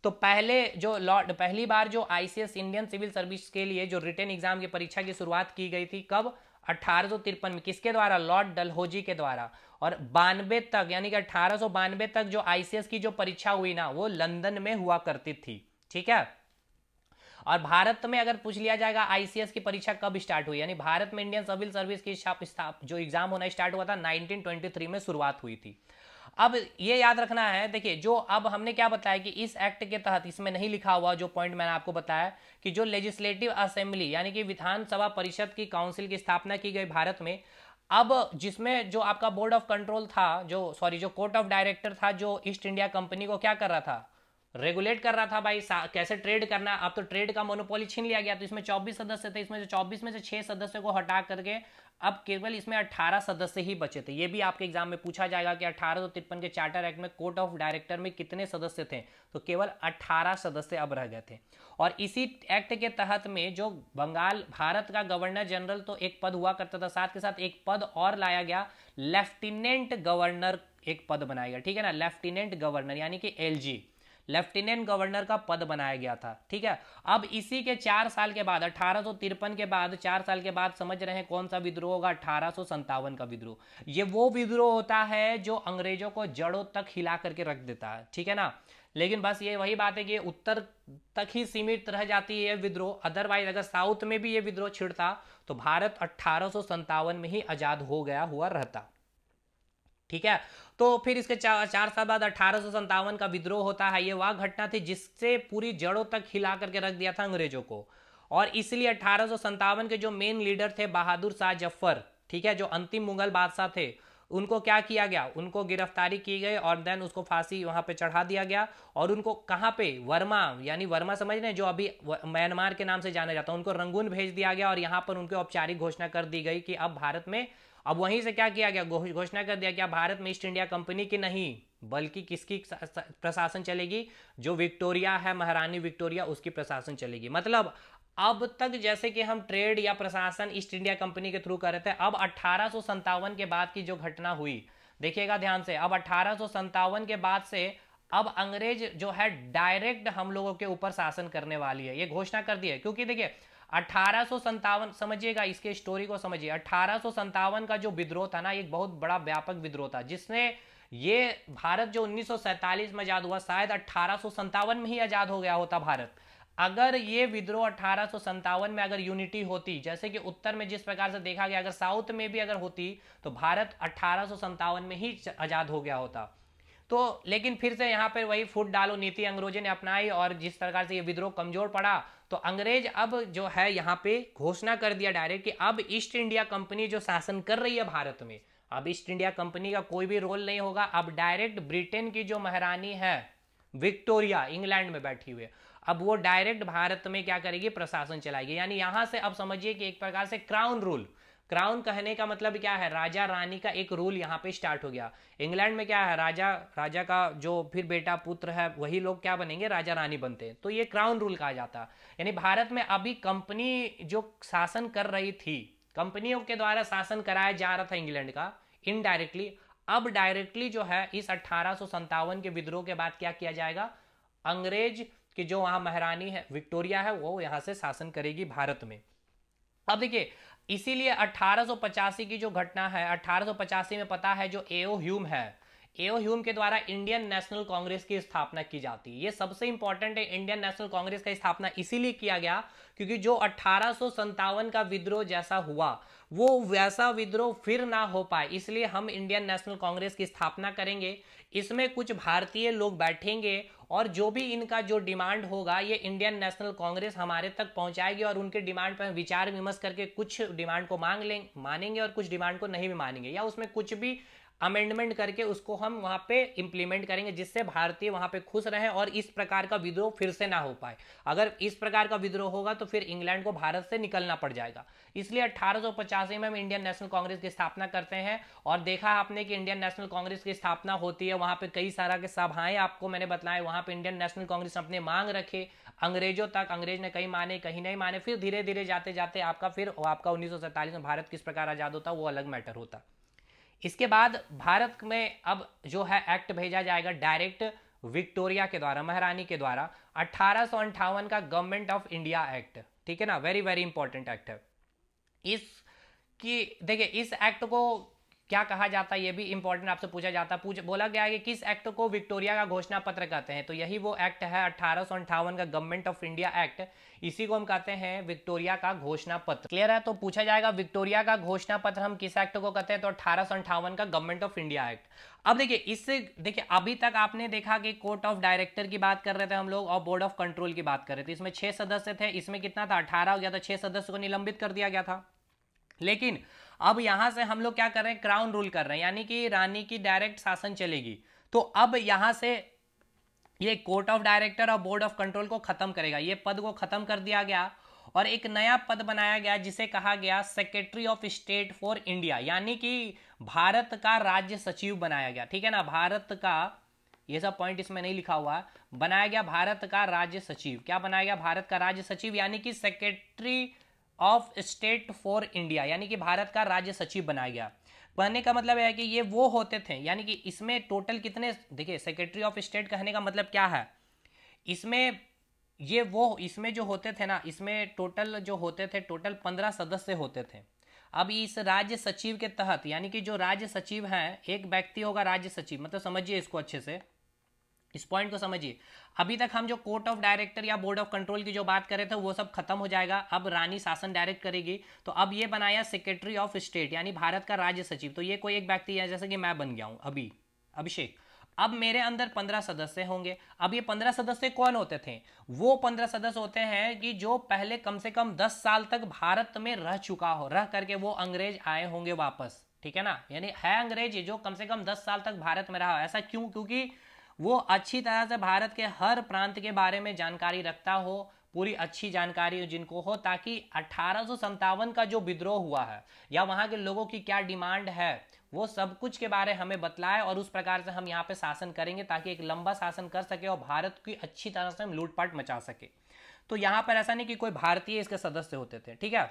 तो पहली बार जो आईसीएस, इंडियन सिविल सर्विस के लिए जो रिटन एग्जाम की परीक्षा की शुरुआत की गई थी, कब? 1853 में। किसके द्वारा? लॉर्ड डलहौजी के द्वारा। और 92 तक, यानी कि 1892 तक जो आईसीएस की जो परीक्षा हुई ना, वो लंदन में हुआ करती थी। ठीक है? और भारत में अगर पूछ लिया जाएगा आईसीएस की परीक्षा कब स्टार्ट हुई, यानी भारत में इंडियन सिविल सर्विस की जो एग्जाम होना स्टार्ट हुआ था 1923 में शुरुआत हुई थी। अब ये याद रखना है, देखिए जो अब हमने क्या बताया कि इस एक्ट के तहत, इसमें नहीं लिखा हुआ जो पॉइंट मैंने आपको बताया, कि जो लेजिस्लेटिव असेंबली यानी कि विधानसभा परिषद की काउंसिल की स्थापना की गई भारत में। अब जिसमें जो आपका बोर्ड ऑफ कंट्रोल था, जो कोर्ट ऑफ डायरेक्टर था, जो ईस्ट इंडिया कंपनी को क्या कर रहा था, रेगुलेट कर रहा था भाई कैसे ट्रेड करना है। अब तो ट्रेड का मोनोपोली छीन लिया गया, तो इसमें 24 सदस्य थे, इसमें से 24 में से 6 सदस्यों को हटा करके अब केवल इसमें 18 सदस्य ही बचे थे। ये भी आपके एग्जाम में पूछा जाएगा कि 1853 के चार्टर एक्ट में कोर्ट ऑफ डायरेक्टर में कितने सदस्य थे, तो केवल 18 सदस्य अब रह गए थे। और इसी एक्ट के तहत में जो बंगाल भारत का गवर्नर जनरल तो एक पद हुआ करता था, साथ के साथ एक पद और लाया गया, लेफ्टिनेंट गवर्नर एक पद बनाया गया, ठीक है ना, लेफ्टिनेंट गवर्नर यानी कि एलजी, लेफ्टिनेंट गवर्नर का पद बनाया गया था, ठीक है। अब इसी के 4 साल के बाद 1853 के बाद 4 साल के बाद समझ रहे हैं कौन सा विद्रोह होगा, 1857 का विद्रोह। ये वो विद्रोह होता है जो अंग्रेजों को जड़ों तक हिला करके रख देता है, ठीक है ना। लेकिन बस ये वही बात है कि उत्तर तक ही सीमित रह जाती है विद्रोह, अदरवाइज अगर साउथ में भी ये विद्रोह छिड़ता तो भारत 1857 में ही आजाद हो गया हुआ रहता, ठीक है। तो फिर इसके 4 साल बाद 1857 का विद्रोह होता है। ये वह घटना थी जिससे पूरी जड़ों तक हिला करके रख दिया था अंग्रेजों को। और इसलिए 1857 के जो मेन लीडर थे बहादुर शाह जफर, ठीक है, जो अंतिम मुगल बादशाह थे, उनको क्या किया गया, उनको गिरफ्तारी की गई और देन उसको फांसी वहां पे चढ़ा दिया गया। और उनको कहां पे, वर्मा, यानी वर्मा समझ रहे हैं जो अभी म्यांमार के नाम से जाना जाता है, उनको रंगून भेज दिया गया और यहाँ पर उनकी औपचारिक घोषणा कर दी गई कि अब भारत में, अब वहीं से क्या किया गया, घोषणा कर दिया गया भारत में ईस्ट इंडिया कंपनी की नहीं बल्कि किसकी प्रशासन चलेगी, जो विक्टोरिया है, महारानी विक्टोरिया, उसकी प्रशासन चलेगी। मतलब अब तक जैसे कि हम ट्रेड या प्रशासन ईस्ट इंडिया कंपनी के थ्रू कर रहे थे, अब 1857 के बाद की जो घटना हुई, देखिएगा ध्यान से, अब 1857 के बाद से अब अंग्रेज जो है डायरेक्ट हम लोगों के ऊपर शासन करने वाली है, ये घोषणा कर दी है। क्योंकि देखिए 1857, समझिएगा इसके स्टोरी को समझिए, 1857 का जो विद्रोह था ना, एक बहुत बड़ा व्यापक विद्रोह था जिसने ये भारत जो 1947 में आजाद हुआ, शायद 1857 में ही आजाद हो गया होता भारत, अगर ये विद्रोह 1857 में अगर यूनिटी होती, जैसे कि उत्तर में जिस प्रकार से देखा गया, अगर साउथ में भी अगर होती तो भारत 1857 में ही आजाद हो गया होता। तो लेकिन फिर से यहाँ पर वही फुट डालो नीति अंग्रेजों ने अपनाई और जिस प्रकार से ये विद्रोह कमजोर पड़ा, तो अंग्रेज अब जो है यहाँ पे घोषणा कर दिया डायरेक्ट कि अब ईस्ट इंडिया कंपनी जो शासन कर रही है भारत में, अब ईस्ट इंडिया कंपनी का कोई भी रोल नहीं होगा। अब डायरेक्ट ब्रिटेन की जो महारानी है विक्टोरिया, इंग्लैंड में बैठी हुई है, अब वो डायरेक्ट भारत में क्या करेगी, प्रशासन चलाएगी। यानी यहां से अब समझिए कि एक प्रकार से क्राउन रूल, क्राउन कहने का मतलब क्या है, राजा रानी का एक रूल यहाँ पे स्टार्ट हो गया। इंग्लैंड में क्या है, राजा का जो फिर बेटा पुत्र है वही लोग क्या बनेंगे, राजा रानी बनते हैं, तो ये क्राउन रूल कहा जाता है। यानी भारत में अभी कंपनी जो शासन कर रही थी, कंपनियों के द्वारा शासन कराया जा रहा था इंग्लैंड का इनडायरेक्टली, अब डायरेक्टली जो है इस 1857 के विद्रोह के बाद क्या किया जाएगा, अंग्रेज की जो वहां महारानी है विक्टोरिया है वो यहां से शासन करेगी भारत में। अब देखिए इसीलिए 1885 की जो घटना है, 1885 में पता है जो एओ ह्यूम है, एओ ह्यूम के द्वारा इंडियन नेशनल कांग्रेस की स्थापना की जाती है। ये सबसे इंपॉर्टेंट है, इंडियन नेशनल कांग्रेस का स्थापना इसीलिए किया गया क्योंकि जो 1857 का विद्रोह जैसा हुआ वो वैसा विद्रोह फिर ना हो पाए, इसलिए हम इंडियन नेशनल कांग्रेस की स्थापना करेंगे। इसमें कुछ भारतीय लोग बैठेंगे और जो भी इनका जो डिमांड होगा ये इंडियन नेशनल कांग्रेस हमारे तक पहुंचाएगी और उनके डिमांड पर विचार विमर्श करके कुछ डिमांड को मानेंगे और कुछ डिमांड को नहीं भी मानेंगे, या उसमें कुछ भी अमेंडमेंट करके उसको हम वहां पे इंप्लीमेंट करेंगे जिससे भारतीय वहां पे खुश रहें और इस प्रकार का विद्रोह फिर से ना हो पाए। अगर इस प्रकार का विद्रोह होगा तो फिर इंग्लैंड को भारत से निकलना पड़ जाएगा। इसलिए 1885 में हम इंडियन नेशनल कांग्रेस की स्थापना करते हैं। और देखा आपने कि इंडियन नेशनल कांग्रेस की स्थापना होती है, वहां पे कई सारा के सभाएं आपको मैंने बताया, वहां पे इंडियन नेशनल कांग्रेस अपने मांग रखे अंग्रेजों तक, अंग्रेज ने कहीं माने कहीं नहीं माने, फिर धीरे धीरे जाते जाते आपका 1947 में भारत किस प्रकार आजाद होता वो अलग मैटर होता। इसके बाद भारत में अब जो है एक्ट भेजा जाएगा डायरेक्ट विक्टोरिया के द्वारा, महारानी के द्वारा, 1858 का गवर्नमेंट ऑफ इंडिया एक्ट, ठीक है ना, वेरी वेरी इंपॉर्टेंट एक्ट है। देखिए इस एक्ट को क्या कहा जाता है, ये भी इंपॉर्टेंट आपसे पूछा जाता है, बोला गया है कि किस एक्ट को विक्टोरिया का घोषणा पत्र कहते हैं, तो यही वो एक्ट है 1858 का गवर्नमेंट ऑफ इंडिया एक्ट, इसी को हम कहते हैं विक्टोरिया का घोषणा पत्र। क्लियर है, तो पूछा जाएगा विक्टोरिया का घोषणा पत्र हम किस एक्ट को कहते हैं, तो 1858 का गवर्नमेंट ऑफ इंडिया एक्ट। अब देखिए इससे देखिए अभी तक आपने देखा कि कोर्ट ऑफ डायरेक्टर की बात कर रहे थे हम लोग और बोर्ड ऑफ कंट्रोल की बात कर रहे थे, इसमें 6 सदस्य थे, इसमें कितना था 18 हो गया था, 6 सदस्यों को निलंबित कर दिया गया था। लेकिन अब यहां से हम लोग क्या कर रहे हैं, क्राउन रूल कर रहे हैं, यानी कि रानी की डायरेक्ट शासन चलेगी। तो अब यहां से ये कोर्ट ऑफ डायरेक्टर और बोर्ड ऑफ कंट्रोल को खत्म करेगा, ये पद को खत्म कर दिया गया और एक नया पद बनाया गया जिसे कहा गया secretary of state for India, यानी कि भारत का राज्य सचिव बनाया गया। ठीक है ना, भारत का, ये सब पॉइंट इसमें नहीं लिखा हुआ, बनाया गया भारत का राज्य सचिव। क्या बनाया गया? भारत का राज्य सचिव, यानी कि secretary of state for India, यानी कि भारत का राज्य सचिव बनाया गया। कहने का मतलब है कि ये वो होते थे, यानी कि इसमें टोटल कितने, देखिए सेक्रेटरी ऑफ स्टेट कहने का मतलब क्या है, इसमें ये वो, इसमें जो होते थे ना, इसमें टोटल जो होते थे, टोटल 15 सदस्य होते थे। अब इस राज्य सचिव के तहत, यानी कि जो राज्य सचिव हैं, एक व्यक्ति होगा राज्य सचिव, मतलब समझिए इसको अच्छे से, इस पॉइंट को समझिए। अभी तक हम जो कोर्ट ऑफ डायरेक्टर या बोर्ड ऑफ कंट्रोल की जो बात कर रहे थे वो सब खत्म हो जाएगा, अब रानी शासन डायरेक्ट करेगी। तो अब ये बनाया सेक्रेटरी ऑफ स्टेट, यानी भारत का राज्य सचिव। तो ये कोई एक व्यक्ति है, जैसे कि मैं बन गया हूं अभी अभिषेक। अब मेरे अंदर 15 सदस्य होंगे। अब ये 15 सदस्य कौन होते थे? वो 15 सदस्य होते हैं कि जो पहले कम से कम 10 साल तक भारत में रह चुका हो, रह करके वो अंग्रेज आए होंगे वापस। ठीक है ना, यानी है अंग्रेज जो कम से कम 10 साल तक भारत में रहा। ऐसा क्यों? क्योंकि वो अच्छी तरह से भारत के हर प्रांत के बारे में जानकारी रखता हो, पूरी अच्छी जानकारी जिनको हो, ताकि 1857 का जो विद्रोह हुआ है या वहाँ के लोगों की क्या डिमांड है, वो सब कुछ के बारे हमें बतलाए और उस प्रकार से हम यहाँ पे शासन करेंगे ताकि एक लंबा शासन कर सके और भारत की अच्छी तरह से हम लूटपाट मचा सके। तो यहाँ पर ऐसा नहीं कि कोई भारतीय इसके सदस्य होते थे। ठीक है,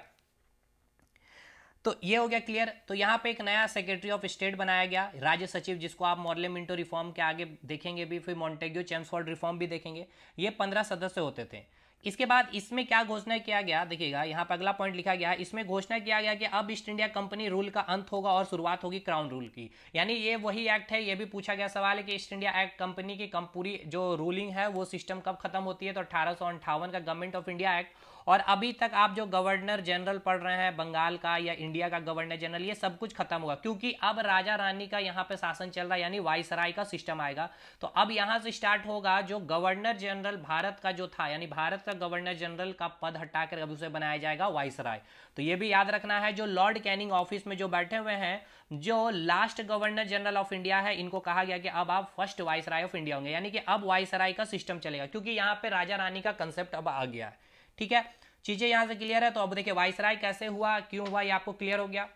तो ये हो गया क्लियर। तो यहाँ पे एक नया सेक्रेटरी ऑफ स्टेट बनाया गया, राज्य सचिव, जिसको आप मॉर्ले मिंटो रिफॉर्म के आगे देखेंगे भी, फिर मॉन्टेग्यू चेम्सफोर्ड रिफॉर्म भी देखेंगे। ये 15 सदस्य होते थे। इसके बाद इसमें क्या घोषणा किया गया, देखिएगा यहाँ पर अगला पॉइंट लिखा गया, इसमें घोषणा किया गया कि अब ईस्ट इंडिया कंपनी रूल का अंत होगा और शुरुआत होगी क्राउन रूल की। यानी ये वही एक्ट है, ये भी पूछा गया सवाल है कि ईस्ट इंडिया एक्ट कंपनी की पूरी जो रूलिंग है वो सिस्टम कब खत्म होती है, तो 1858 का गवर्नमेंट ऑफ इंडिया एक्ट। और अभी तक आप जो गवर्नर जनरल पढ़ रहे हैं बंगाल का या इंडिया का गवर्नर जनरल, ये सब कुछ खत्म होगा, क्योंकि अब राजा रानी का यहाँ पे शासन चल रहा है, यानी वाइसराय का सिस्टम आएगा। तो अब यहाँ से स्टार्ट होगा जो गवर्नर जनरल भारत का जो था, यानी भारत का गवर्नर जनरल का पद हटाकर अब उसे बनाया जाएगा वाइसराय। तो ये भी याद रखना है, जो लॉर्ड कैनिंग ऑफिस में जो बैठे हुए हैं, जो last governor general of India है, इनको कहा गया कि अब आप फर्स्ट वाइसराय ऑफ इंडिया होंगे, यानी कि अब वाइसराय का सिस्टम चलेगा, क्योंकि यहाँ पे राजा रानी का कंसेप्ट अब आ गया है। ठीक है, चीजें यहां से क्लियर है। तो अब देखिए वाइसराय कैसे हुआ, क्यों हुआ, ये आपको क्लियर हो गया।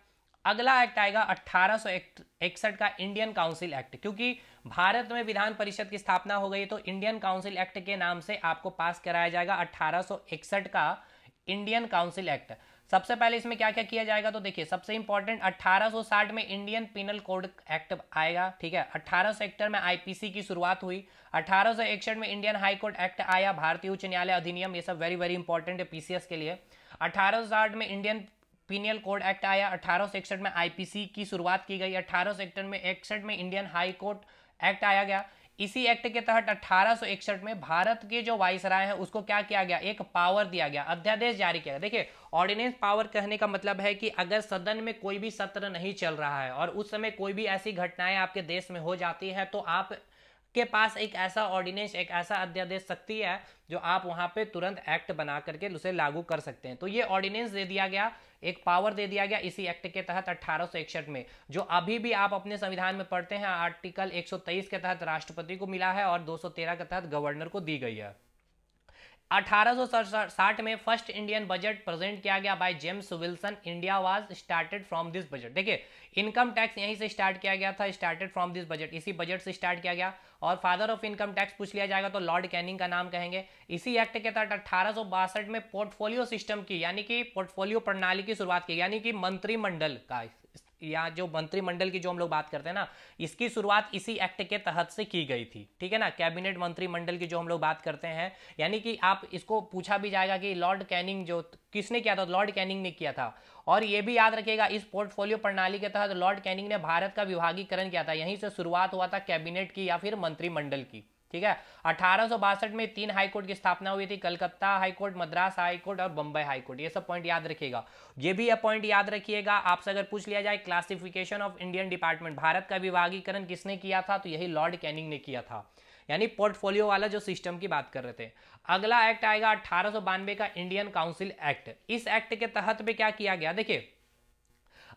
अगला एक्ट आएगा 1861 का इंडियन काउंसिल एक्ट, क्योंकि भारत में विधान परिषद की स्थापना हो गई, तो इंडियन काउंसिल एक्ट के नाम से आपको पास कराया जाएगा 1861 का इंडियन काउंसिल एक्ट। सबसे पहले इसमें क्या क्या किया जाएगा, तो देखिए सबसे इंपॉर्टेंट 1860 में इंडियन पिनल कोड एक्ट आएगा। ठीक है, 1871 में आईपीसी की शुरुआत हुई, 1861 में इंडियन हाई कोर्ट एक्ट आया, भारतीय उच्च न्यायालय अधिनियम, ये सब वेरी वेरी इंपॉर्टेंट है पीसीएस के लिए। 1860 में इंडियन पिनियल कोड एक्ट आया, 1861 में आईपीसी की शुरुआत की गई, 1861 में इंडियन हाई कोर्ट एक्ट आया गया। इसी एक्ट के तहत 1861 में भारत के जो वाइसराय है उसको क्या किया गया, एक पावर दिया गया, अध्यादेश जारी किया गया। देखिए ऑर्डिनेंस पावर कहने का मतलब है कि अगर सदन में कोई भी सत्र नहीं चल रहा है और उस समय कोई भी ऐसी घटनाएं आपके देश में हो जाती है, तो आप के पास एक ऐसा ऑर्डिनेंस, एक ऐसा अध्यादेश शक्ति है जो आप वहां पे तुरंत एक्ट बना करके उसे लागू कर सकते हैं। तो ये ऑर्डिनेंस दे दिया गया, एक पावर दे दिया गया इसी एक्ट के तहत 1861 में, जो अभी भी आप अपने संविधान में पढ़ते हैं। आर्टिकल 123 के तहत राष्ट्रपति को मिला है और 213 के तहत गवर्नर को दी गई है। 1860 में फर्स्ट इंडियन बजट प्रेजेंट किया गया by James Wilson. India was started from this budget. देखिए इनकम टैक्स यहीं से स्टार्ट किया गया था, स्टार्टेड फ्रॉम दिस बजट, इसी बजट से स्टार्ट किया गया। और फादर ऑफ इनकम टैक्स पूछ लिया जाएगा तो लॉर्ड कैनिंग का नाम कहेंगे। इसी एक्ट के तहत 1862 में पोर्टफोलियो सिस्टम की, यानी कि पोर्टफोलियो प्रणाली की शुरुआत की, यानी कि मंत्रिमंडल का, या जो मंत्रिमंडल की जो हम लोग बात करते हैं ना, इसकी शुरुआत इसी एक्ट के तहत से की गई थी। ठीक है ना, कैबिनेट मंत्रिमंडल की जो हम लोग बात करते हैं, यानी कि आप इसको पूछा भी जाएगा कि लॉर्ड कैनिंग जो किसने किया था, लॉर्ड कैनिंग ने किया था। और ये भी याद रखिएगा इस पोर्टफोलियो प्रणाली के तहत लॉर्ड कैनिंग ने भारत का विभागीकरण किया था, यहीं से शुरुआत हुआ था कैबिनेट की या फिर मंत्रिमंडल की। ठीक है, 1862 में 3 हाईकोर्ट की स्थापना हुई थी, कलकत्ता हाईकोर्ट, मद्रास हाईकोर्ट और बम्बई हाईकोर्ट। ये सब पॉइंट याद रखिएगा। ये भी पॉइंट याद रखिएगा, आपसे अगर पूछ लिया जाए classification of Indian department, Bharat का विभागीकरण किसने किया था, तो यही लॉर्ड कैनिंग ने किया था, यानी पोर्टफोलियो वाला जो सिस्टम की बात कर रहे थे। अगला एक्ट आएगा 1892 का इंडियन काउंसिल एक्ट। इस एक्ट के तहत भी क्या किया गया, देखिए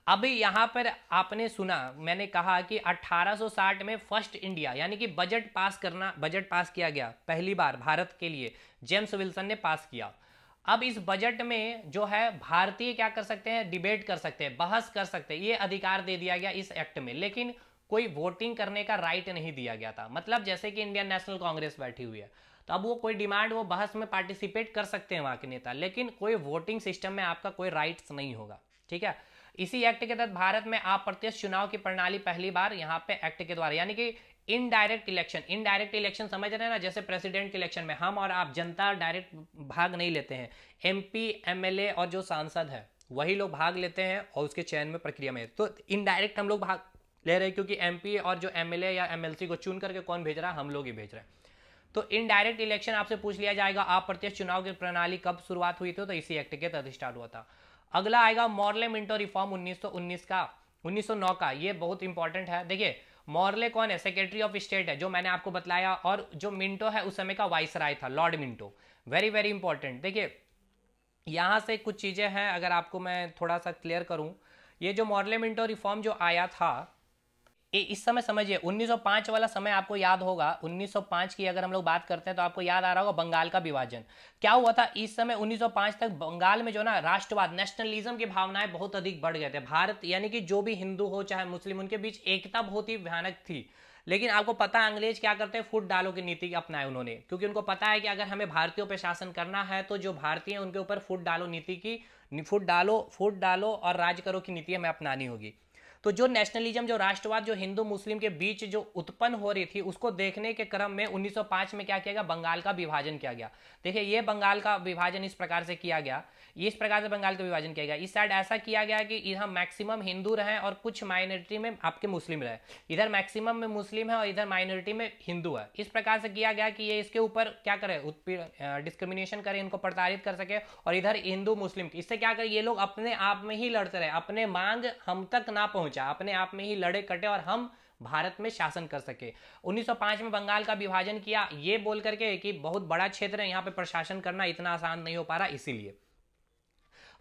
अभी यहाँ पर आपने सुना, मैंने कहा कि 1860 में फर्स्ट इंडिया यानी कि बजट पास किया गया पहली बार भारत के लिए, जेम्स विल्सन ने पास किया। अब इस बजट में जो है भारतीय क्या कर सकते हैं, डिबेट कर सकते हैं, बहस कर सकते हैं, ये अधिकार दे दिया गया इस एक्ट में। लेकिन कोई वोटिंग करने का राइट नहीं दिया गया था। मतलब जैसे कि इंडियन नेशनल कांग्रेस बैठी हुई है, तो अब वो कोई डिमांड, वो बहस में पार्टिसिपेट कर सकते हैं वहां के नेता, लेकिन कोई वोटिंग सिस्टम में आपका कोई राइट्स नहीं होगा। ठीक है, इसी एक्ट के तहत भारत में अप्रत्यक्ष चुनाव की प्रणाली पहली बार यहाँ पे एक्ट के द्वारा, यानी कि इनडायरेक्ट इलेक्शन समझ रहे हैं ना, जैसे प्रेसिडेंट के इलेक्शन में हम और आप जनता डायरेक्ट भाग नहीं लेते हैं, एमपी एमएलए और जो सांसद है वही लोग भाग लेते हैं और उसके चयन में प्रक्रिया में, तो इनडायरेक्ट हम लोग भाग ले रहे हैं, क्योंकि एमपी और जो एमएलए या एमएलसी को चुन करके कौन भेज रहा है, हम लोग ही भेज रहे हैं। तो इनडायरेक्ट इलेक्शन आपसे पूछ लिया जाएगा, अप्रत्यक्ष चुनाव की प्रणाली कब शुरुआत हुई थी, तो इसी एक्ट के तहत स्टार्ट हुआ था। अगला आएगा मॉर्ले मिंटो रिफॉर्म 1919 का, 1909 का, ये बहुत इंपॉर्टेंट है। देखिए मॉर्ले कौन है, सेक्रेटरी ऑफ स्टेट है, जो मैंने आपको बतलाया, और जो मिंटो है उस समय का वाइसराय था, Lord Minto. Very very important. देखिए यहां से कुछ चीजें हैं, अगर आपको मैं थोड़ा सा क्लियर करूं, ये जो मॉर्ले मिंटो रिफॉर्म जो आया था, इस समय समझिए 1905 वाला समय आपको याद होगा। 1905 की अगर हम लोग बात करते हैं तो आपको याद आ रहा होगा बंगाल का विभाजन क्या हुआ था। इस समय 1905 तक बंगाल में जो ना राष्ट्रवाद, नेशनलिज्म की भावनाएं बहुत अधिक बढ़ गए थे। भारत यानी कि जो भी हिंदू हो चाहे मुस्लिम, उनके बीच एकता बहुत ही भयानक थी। लेकिन आपको पता है अंग्रेज क्या करते हैं, फुट डालो की नीति अपनाए उन्होंने, क्योंकि उनको पता है कि अगर हमें भारतीयों पर शासन करना है तो जो भारतीय हैं उनके ऊपर फुट डालो नीति की, फुट डालो और राज करो की नीति हमें अपनानी होगी। तो जो नेशनलिज्म, जो राष्ट्रवाद, जो हिंदू मुस्लिम के बीच जो उत्पन्न हो रही थी, उसको देखने के क्रम में 1905 में क्या किया गया, बंगाल का विभाजन किया गया। देखिए ये बंगाल का विभाजन इस प्रकार से किया गया, इस प्रकार से बंगाल का विभाजन किया गया। इस साइड ऐसा किया गया कि यहाँ मैक्सिमम हिंदू रहे और कुछ माइनॉरिटी में आपके मुस्लिम रहे, इधर मैक्सिमम में मुस्लिम है और इधर माइनॉरिटी में हिंदू है। इस प्रकार से किया गया कि ये इसके ऊपर क्या करे, डिस्क्रिमिनेशन करे, इनको प्रताड़ित कर सके, और इधर हिंदू मुस्लिम, इससे क्या करे, ये लोग अपने आप में ही लड़ते रहे, अपने मांग हम तक ना पहुंचा, अपने आप में ही लड़े कटे और हम भारत में शासन कर सके। 1905 में बंगाल का विभाजन किया, ये बोल करके कि बहुत बड़ा क्षेत्र है, यहाँ पे प्रशासन करना इतना आसान नहीं हो पा रहा, इसीलिए।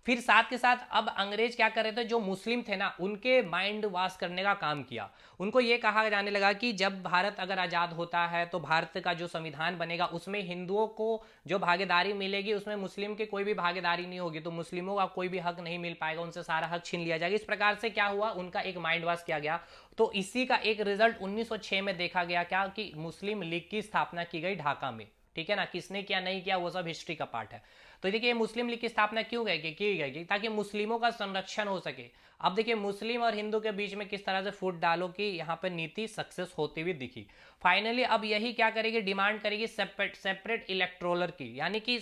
फिर साथ के साथ अब अंग्रेज क्या कर रहे थे, जो मुस्लिम थे ना उनके माइंड वॉश करने का काम किया। उनको ये कहा जाने लगा कि जब भारत अगर आज़ाद होता है तो भारत का जो संविधान बनेगा उसमें हिंदुओं को जो भागीदारी मिलेगी उसमें मुस्लिम की कोई भी भागीदारी नहीं होगी, तो मुस्लिमों का कोई भी हक नहीं मिल पाएगा, उनसे सारा हक छीन लिया जाएगा। इस प्रकार से क्या हुआ, उनका एक माइंड वॉश किया गया। तो इसी का एक रिजल्ट 1906 में देखा गया, क्या कि मुस्लिम लीग की स्थापना की गई ढाका में। ठीक है ना, किसने किया नहीं किया वो सब हिस्ट्री का पार्ट है। तो देखिए मुस्लिम लीग की स्थापना क्यों की गई, ताकि मुस्लिमों का संरक्षण हो सके। अब देखिए मुस्लिम और हिंदू के बीच में किस तरह से फुट डालो की यहाँ पे नीति सक्सेस होती हुई दिखी। फाइनली अब यही क्या करेगी, डिमांड करेगी सेपरेट इलेक्ट्रोलर की, यानी कि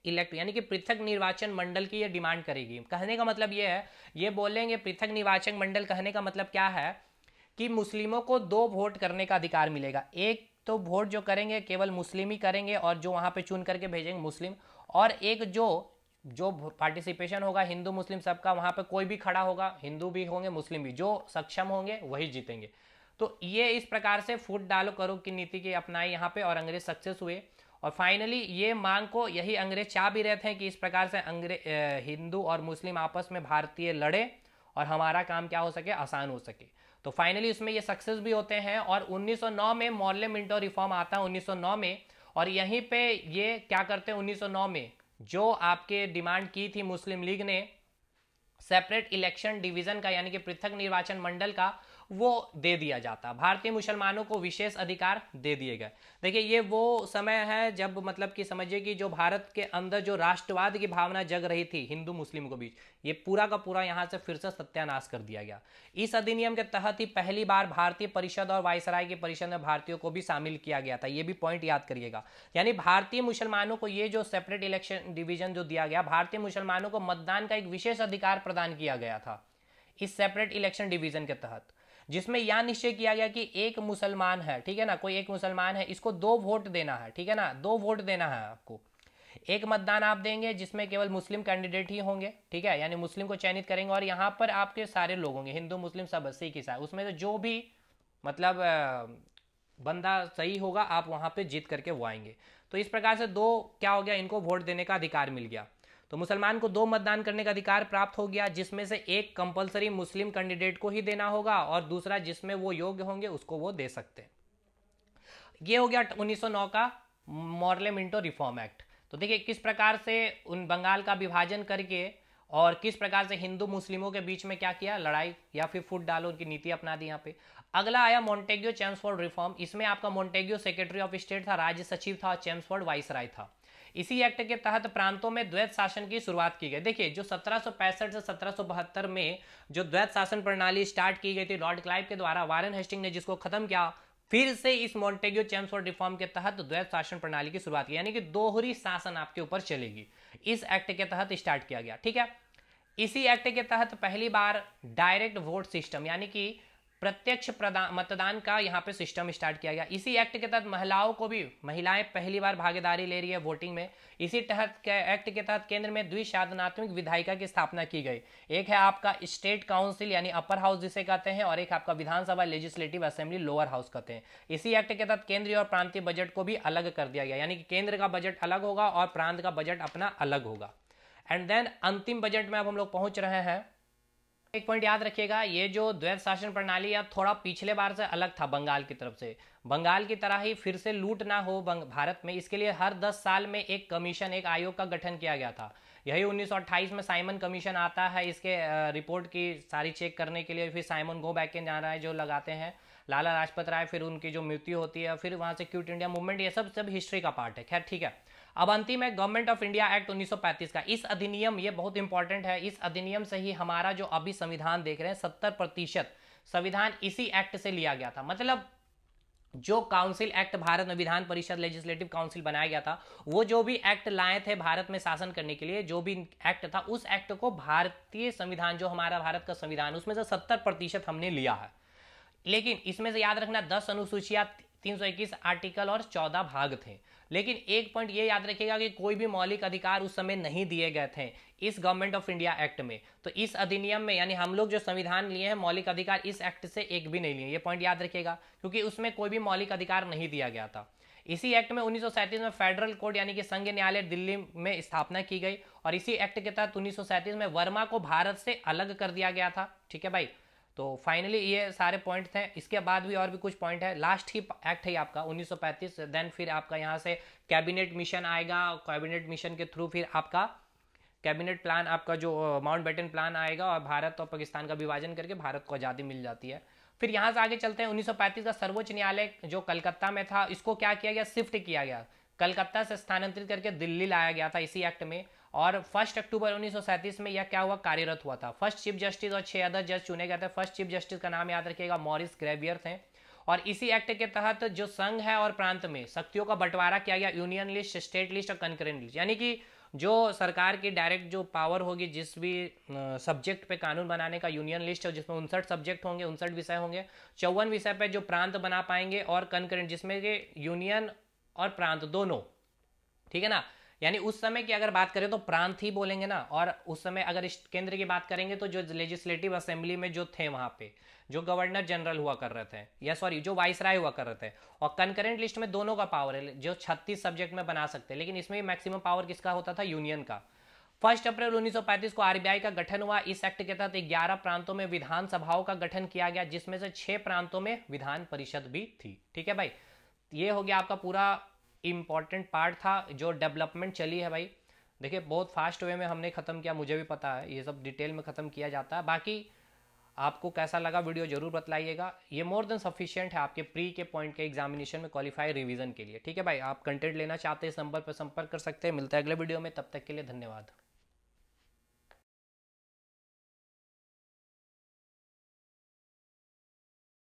यानी कि पृथक निर्वाचन मंडल की ये डिमांड करेगी। कहने का मतलब ये है, ये बोलेंगे पृथक निर्वाचन मंडल, कहने का मतलब क्या है कि मुस्लिमों को 2 वोट करने का अधिकार मिलेगा। एक तो वोट जो करेंगे केवल मुस्लिम ही करेंगे और जो वहां पे चुन करके भेजेंगे मुस्लिम, और एक जो पार्टिसिपेशन होगा हिंदू मुस्लिम सबका, वहां पे कोई भी खड़ा होगा, हिंदू भी होंगे मुस्लिम भी, जो सक्षम होंगे वही जीतेंगे। तो ये इस प्रकार से फुट डालो करो की नीति की अपनाई यहाँ पे, और अंग्रेज सक्सेस हुए। और फाइनली ये मांग को यही अंग्रेज चाह भी रहे थे कि इस प्रकार से हिंदू और मुस्लिम आपस में भारतीय लड़े और हमारा काम क्या हो सके, आसान हो सके। तो फाइनली इसमें ये सक्सेस भी होते हैं। और 1909 में मॉर्ले मिंटो रिफॉर्म आता है 1909 में, और यहीं पे ये क्या करते हैं 1909 में, जो आपके डिमांड की थी मुस्लिम लीग ने सेपरेट इलेक्शन डिवीजन का, यानी कि पृथक निर्वाचन मंडल का, वो दे दिया जाता। भारतीय मुसलमानों को विशेष अधिकार दे दिए गए। देखिए ये वो समय है जब मतलब कि समझिए कि जो भारत के अंदर जो राष्ट्रवाद की भावना जग रही थी हिंदू मुस्लिम के बीच, ये पूरा का पूरा यहाँ से फिर से सत्यानाश कर दिया गया। इस अधिनियम के तहत ही पहली बार भारतीय परिषद और वायसराय की परिषद में भारतीयों को भी शामिल किया गया था। ये भी पॉइंट याद करिएगा। यानी भारतीय मुसलमानों को ये जो सेपरेट इलेक्शन डिवीजन जो दिया गया, भारतीय मुसलमानों को मतदान का एक विशेष अधिकार प्रदान किया गया था इस सेपरेट इलेक्शन डिवीजन के तहत, जिसमें यह निश्चय किया गया कि एक मुसलमान है, ठीक है ना, कोई एक मुसलमान है, इसको 2 वोट देना है, ठीक है ना, 2 वोट देना है आपको। एक मतदान आप देंगे जिसमें केवल मुस्लिम कैंडिडेट ही होंगे, ठीक है, यानी मुस्लिम को चयनित करेंगे, और यहाँ पर आपके सारे लोग होंगे, हिंदू मुस्लिम सब सिख ईसाई, उसमें से जो भी मतलब बंदा सही होगा आप वहाँ पे जीत करके वो आएंगे। तो इस प्रकार से 2 क्या हो गया, इनको वोट देने का अधिकार मिल गया। तो मुसलमान को 2 मतदान करने का अधिकार प्राप्त हो गया, जिसमें से एक कंपलसरी मुस्लिम कैंडिडेट को ही देना होगा और दूसरा जिसमें वो योग्य होंगे उसको वो दे सकते हैं। ये हो गया 1909 का मॉर्ले मिंटो रिफॉर्म एक्ट। तो देखिए किस प्रकार से उन बंगाल का विभाजन करके और किस प्रकार से हिंदू मुस्लिमों के बीच में क्या किया, लड़ाई या फिर फुट डालो उनकी नीति अपना दी यहाँ पे। अगला आया मॉन्टेग्यू चेम्सफोर्ड रिफॉर्म। इसमें आपका मॉन्टेग्यू सेक्रेटरी ऑफ स्टेट था, राज्य सचिव था, चेम्सफोर्ड वाइसराय था। इसी एक्ट के तहत प्रांतों में द्वैत शासन की शुरुआत की गई। देखिए जो 1765 से 1772 में जो द्वैत शासन प्रणाली स्टार्ट की गई थी लॉर्ड क्लाइव के द्वारा, वारेन हेस्टिंग ने जिसको खत्म किया, फिर से इस मॉन्टेग्यू चेम्सफोर्ड रिफॉर्म के तहत द्वैत शासन प्रणाली की शुरुआत की, यानी कि दोहरी शासन आपके ऊपर चलेगी, इस एक्ट के तहत स्टार्ट किया गया। ठीक है, इसी एक्ट के तहत पहली बार डायरेक्ट वोट सिस्टम यानी कि प्रत्यक्ष मतदान का यहाँ पे सिस्टम स्टार्ट किया गया। इसी एक्ट के तहत महिलाएं पहली बार भागीदारी ले रही है वोटिंग में। इसी एक्ट के तहत केंद्र में द्विसदनात्मक विधायिका की स्थापना की गई। एक है आपका स्टेट काउंसिल यानी अपर हाउस जिसे कहते हैं, और एक आपका विधानसभा लेजिस्लेटिव असेंबली लोअर हाउस कहते हैं। इसी एक्ट के तहत केंद्रीय और प्रांतीय बजट को भी अलग कर दिया गया, यानी कि केंद्र का बजट अलग होगा और प्रांत का बजट अपना अलग होगा। एंड देन अंतिम बजट में अब हम लोग पहुंच रहे हैं। एक पॉइंट याद रखिएगा, ये जो द्वैत शासन प्रणाली या थोड़ा पिछले बार से अलग था बंगाल की तरफ से। बंगाल की तरह ही फिर से लूट ना हो भारत में, इसके लिए हर 10 साल में एक कमीशन, एक आयोग का गठन किया गया था। यही 1928 में साइमन कमीशन आता है इसके रिपोर्ट की सारी चेक करने के लिए। फिर साइमन गो बैक इन जा रहा है जो लगाते हैं लाला लाजपत राय, फिर उनकी जो मृत्यु होती है, फिर वहां से क्विट इंडिया मूवमेंट, ये सब हिस्ट्री का पार्ट है। खैर ठीक है, अब अंतिम है गवर्नमेंट ऑफ इंडिया एक्ट 1935 का। इस अधिनियम, ये बहुत इंपॉर्टेंट है, इस अधिनियम से ही हमारा जो अभी संविधान देख रहे हैं 70% संविधान इसी एक्ट से लिया गया था। मतलब जो काउंसिल एक्ट भारत में विधान परिषद लेजिस्लेटिव काउंसिल बनाया गया था, वो जो भी एक्ट लाए थे भारत में शासन करने के लिए, जो भी एक्ट था उस एक्ट को भारतीय संविधान, जो हमारा भारत का संविधान, उसमें से 70% हमने लिया है। लेकिन इसमें से याद रखना 10 अनुसूचियां, 321 आर्टिकल और 14 भाग थे। लेकिन एक पॉइंट ये याद रखिएगा कि कोई भी मौलिक अधिकार उस समय नहीं दिए गए थे इस गवर्नमेंट ऑफ इंडिया एक्ट में। तो इस अधिनियम में, यानी हम लोग जो संविधान लिए हैं, मौलिक अधिकार इस एक्ट से एक भी नहीं लिए। ये पॉइंट याद रखिएगा, क्योंकि उसमें कोई भी मौलिक अधिकार नहीं दिया गया था। इसी एक्ट में 1937 में फेडरल कोर्ट यानी कि संघ न्यायालय दिल्ली में स्थापना की गई, और इसी एक्ट के तहत 1937 में वर्मा को भारत से अलग कर दिया गया था। ठीक है भाई, तो फाइनली ये सारे पॉइंट थे। इसके बाद भी और भी कुछ पॉइंट है। लास्ट ही एक्ट है आपका 1935। देन फिर आपका यहाँ से कैबिनेट मिशन आएगा, कैबिनेट मिशन के थ्रू फिर आपका कैबिनेट प्लान, आपका जो माउंटबेटन प्लान आएगा, और भारत और पाकिस्तान का विभाजन करके भारत को आज़ादी मिल जाती है। फिर यहाँ से आगे चलते हैं। 1935 का सर्वोच्च न्यायालय जो कलकत्ता में था, इसको क्या किया गया, शिफ्ट किया गया, कलकत्ता से स्थानांतरित करके दिल्ली लाया गया था इसी एक्ट में। और 1 अक्टूबर 1937 में यह क्या हुआ, कार्यरत हुआ था। फर्स्ट चीफ जस्टिस और 6 अदर जज चुने गए थे। फर्स्ट चीफ जस्टिस का नाम याद रखिएगा, मॉरिस ग्रेवियर थे। और इसी एक्ट के तहत जो संघ है और प्रांत में शक्तियों का बंटवारा किया गया, यूनियन लिस्ट, स्टेट लिस्ट और कंकरेंट लिस्ट, यानी कि जो सरकार की डायरेक्ट जो पावर होगी जिस भी सब्जेक्ट पे कानून बनाने का, यूनियन लिस्ट है जिसमें 59 सब्जेक्ट होंगे, 59 विषय होंगे, 54 विषय पे जो प्रांत बना पाएंगे, और कंकरेंट जिसमें कि यूनियन और प्रांत दोनों, ठीक है ना। यानी उस समय की अगर बात करें तो प्रांत ही बोलेंगे ना, और उस समय अगर इस केंद्र की बात करेंगे तो जो लेजिस्लेटिव असेंबली में जो थे वहां पे जो गवर्नर जनरल हुआ कर रहे थे, या सॉरी जो वाइसराय हुआ कर रहे थे। और कंकरेंट लिस्ट में दोनों का पावर है, जो 36 सब्जेक्ट में बना सकते हैं, लेकिन इसमें मैक्सिमम पावर किसका होता था, यूनियन का। 1 अप्रैल 1935 को आरबीआई का गठन हुआ। इस एक्ट के तहत 11 प्रांतों में विधानसभाओं का गठन किया गया, जिसमें से 6 प्रांतों में विधान परिषद भी थी। ठीक है भाई, ये हो गया आपका पूरा इंपॉर्टेंट पार्ट था जो डेवलपमेंट चली है भाई। देखिए बहुत फास्ट वे में हमने ख़त्म किया, मुझे भी पता है ये सब डिटेल में ख़त्म किया जाता है। बाकी आपको कैसा लगा वीडियो जरूर बतलाइएगा। ये मोर देन सफिशिएंट है आपके प्री के पॉइंट के एग्जामिनेशन में क्वालिफाई रिवीजन के लिए। ठीक है भाई, आप कंटेंट लेना चाहते हैं इस नंबर पर संपर्क कर सकते हैं। मिलता है अगले वीडियो में, तब तक के लिए धन्यवाद।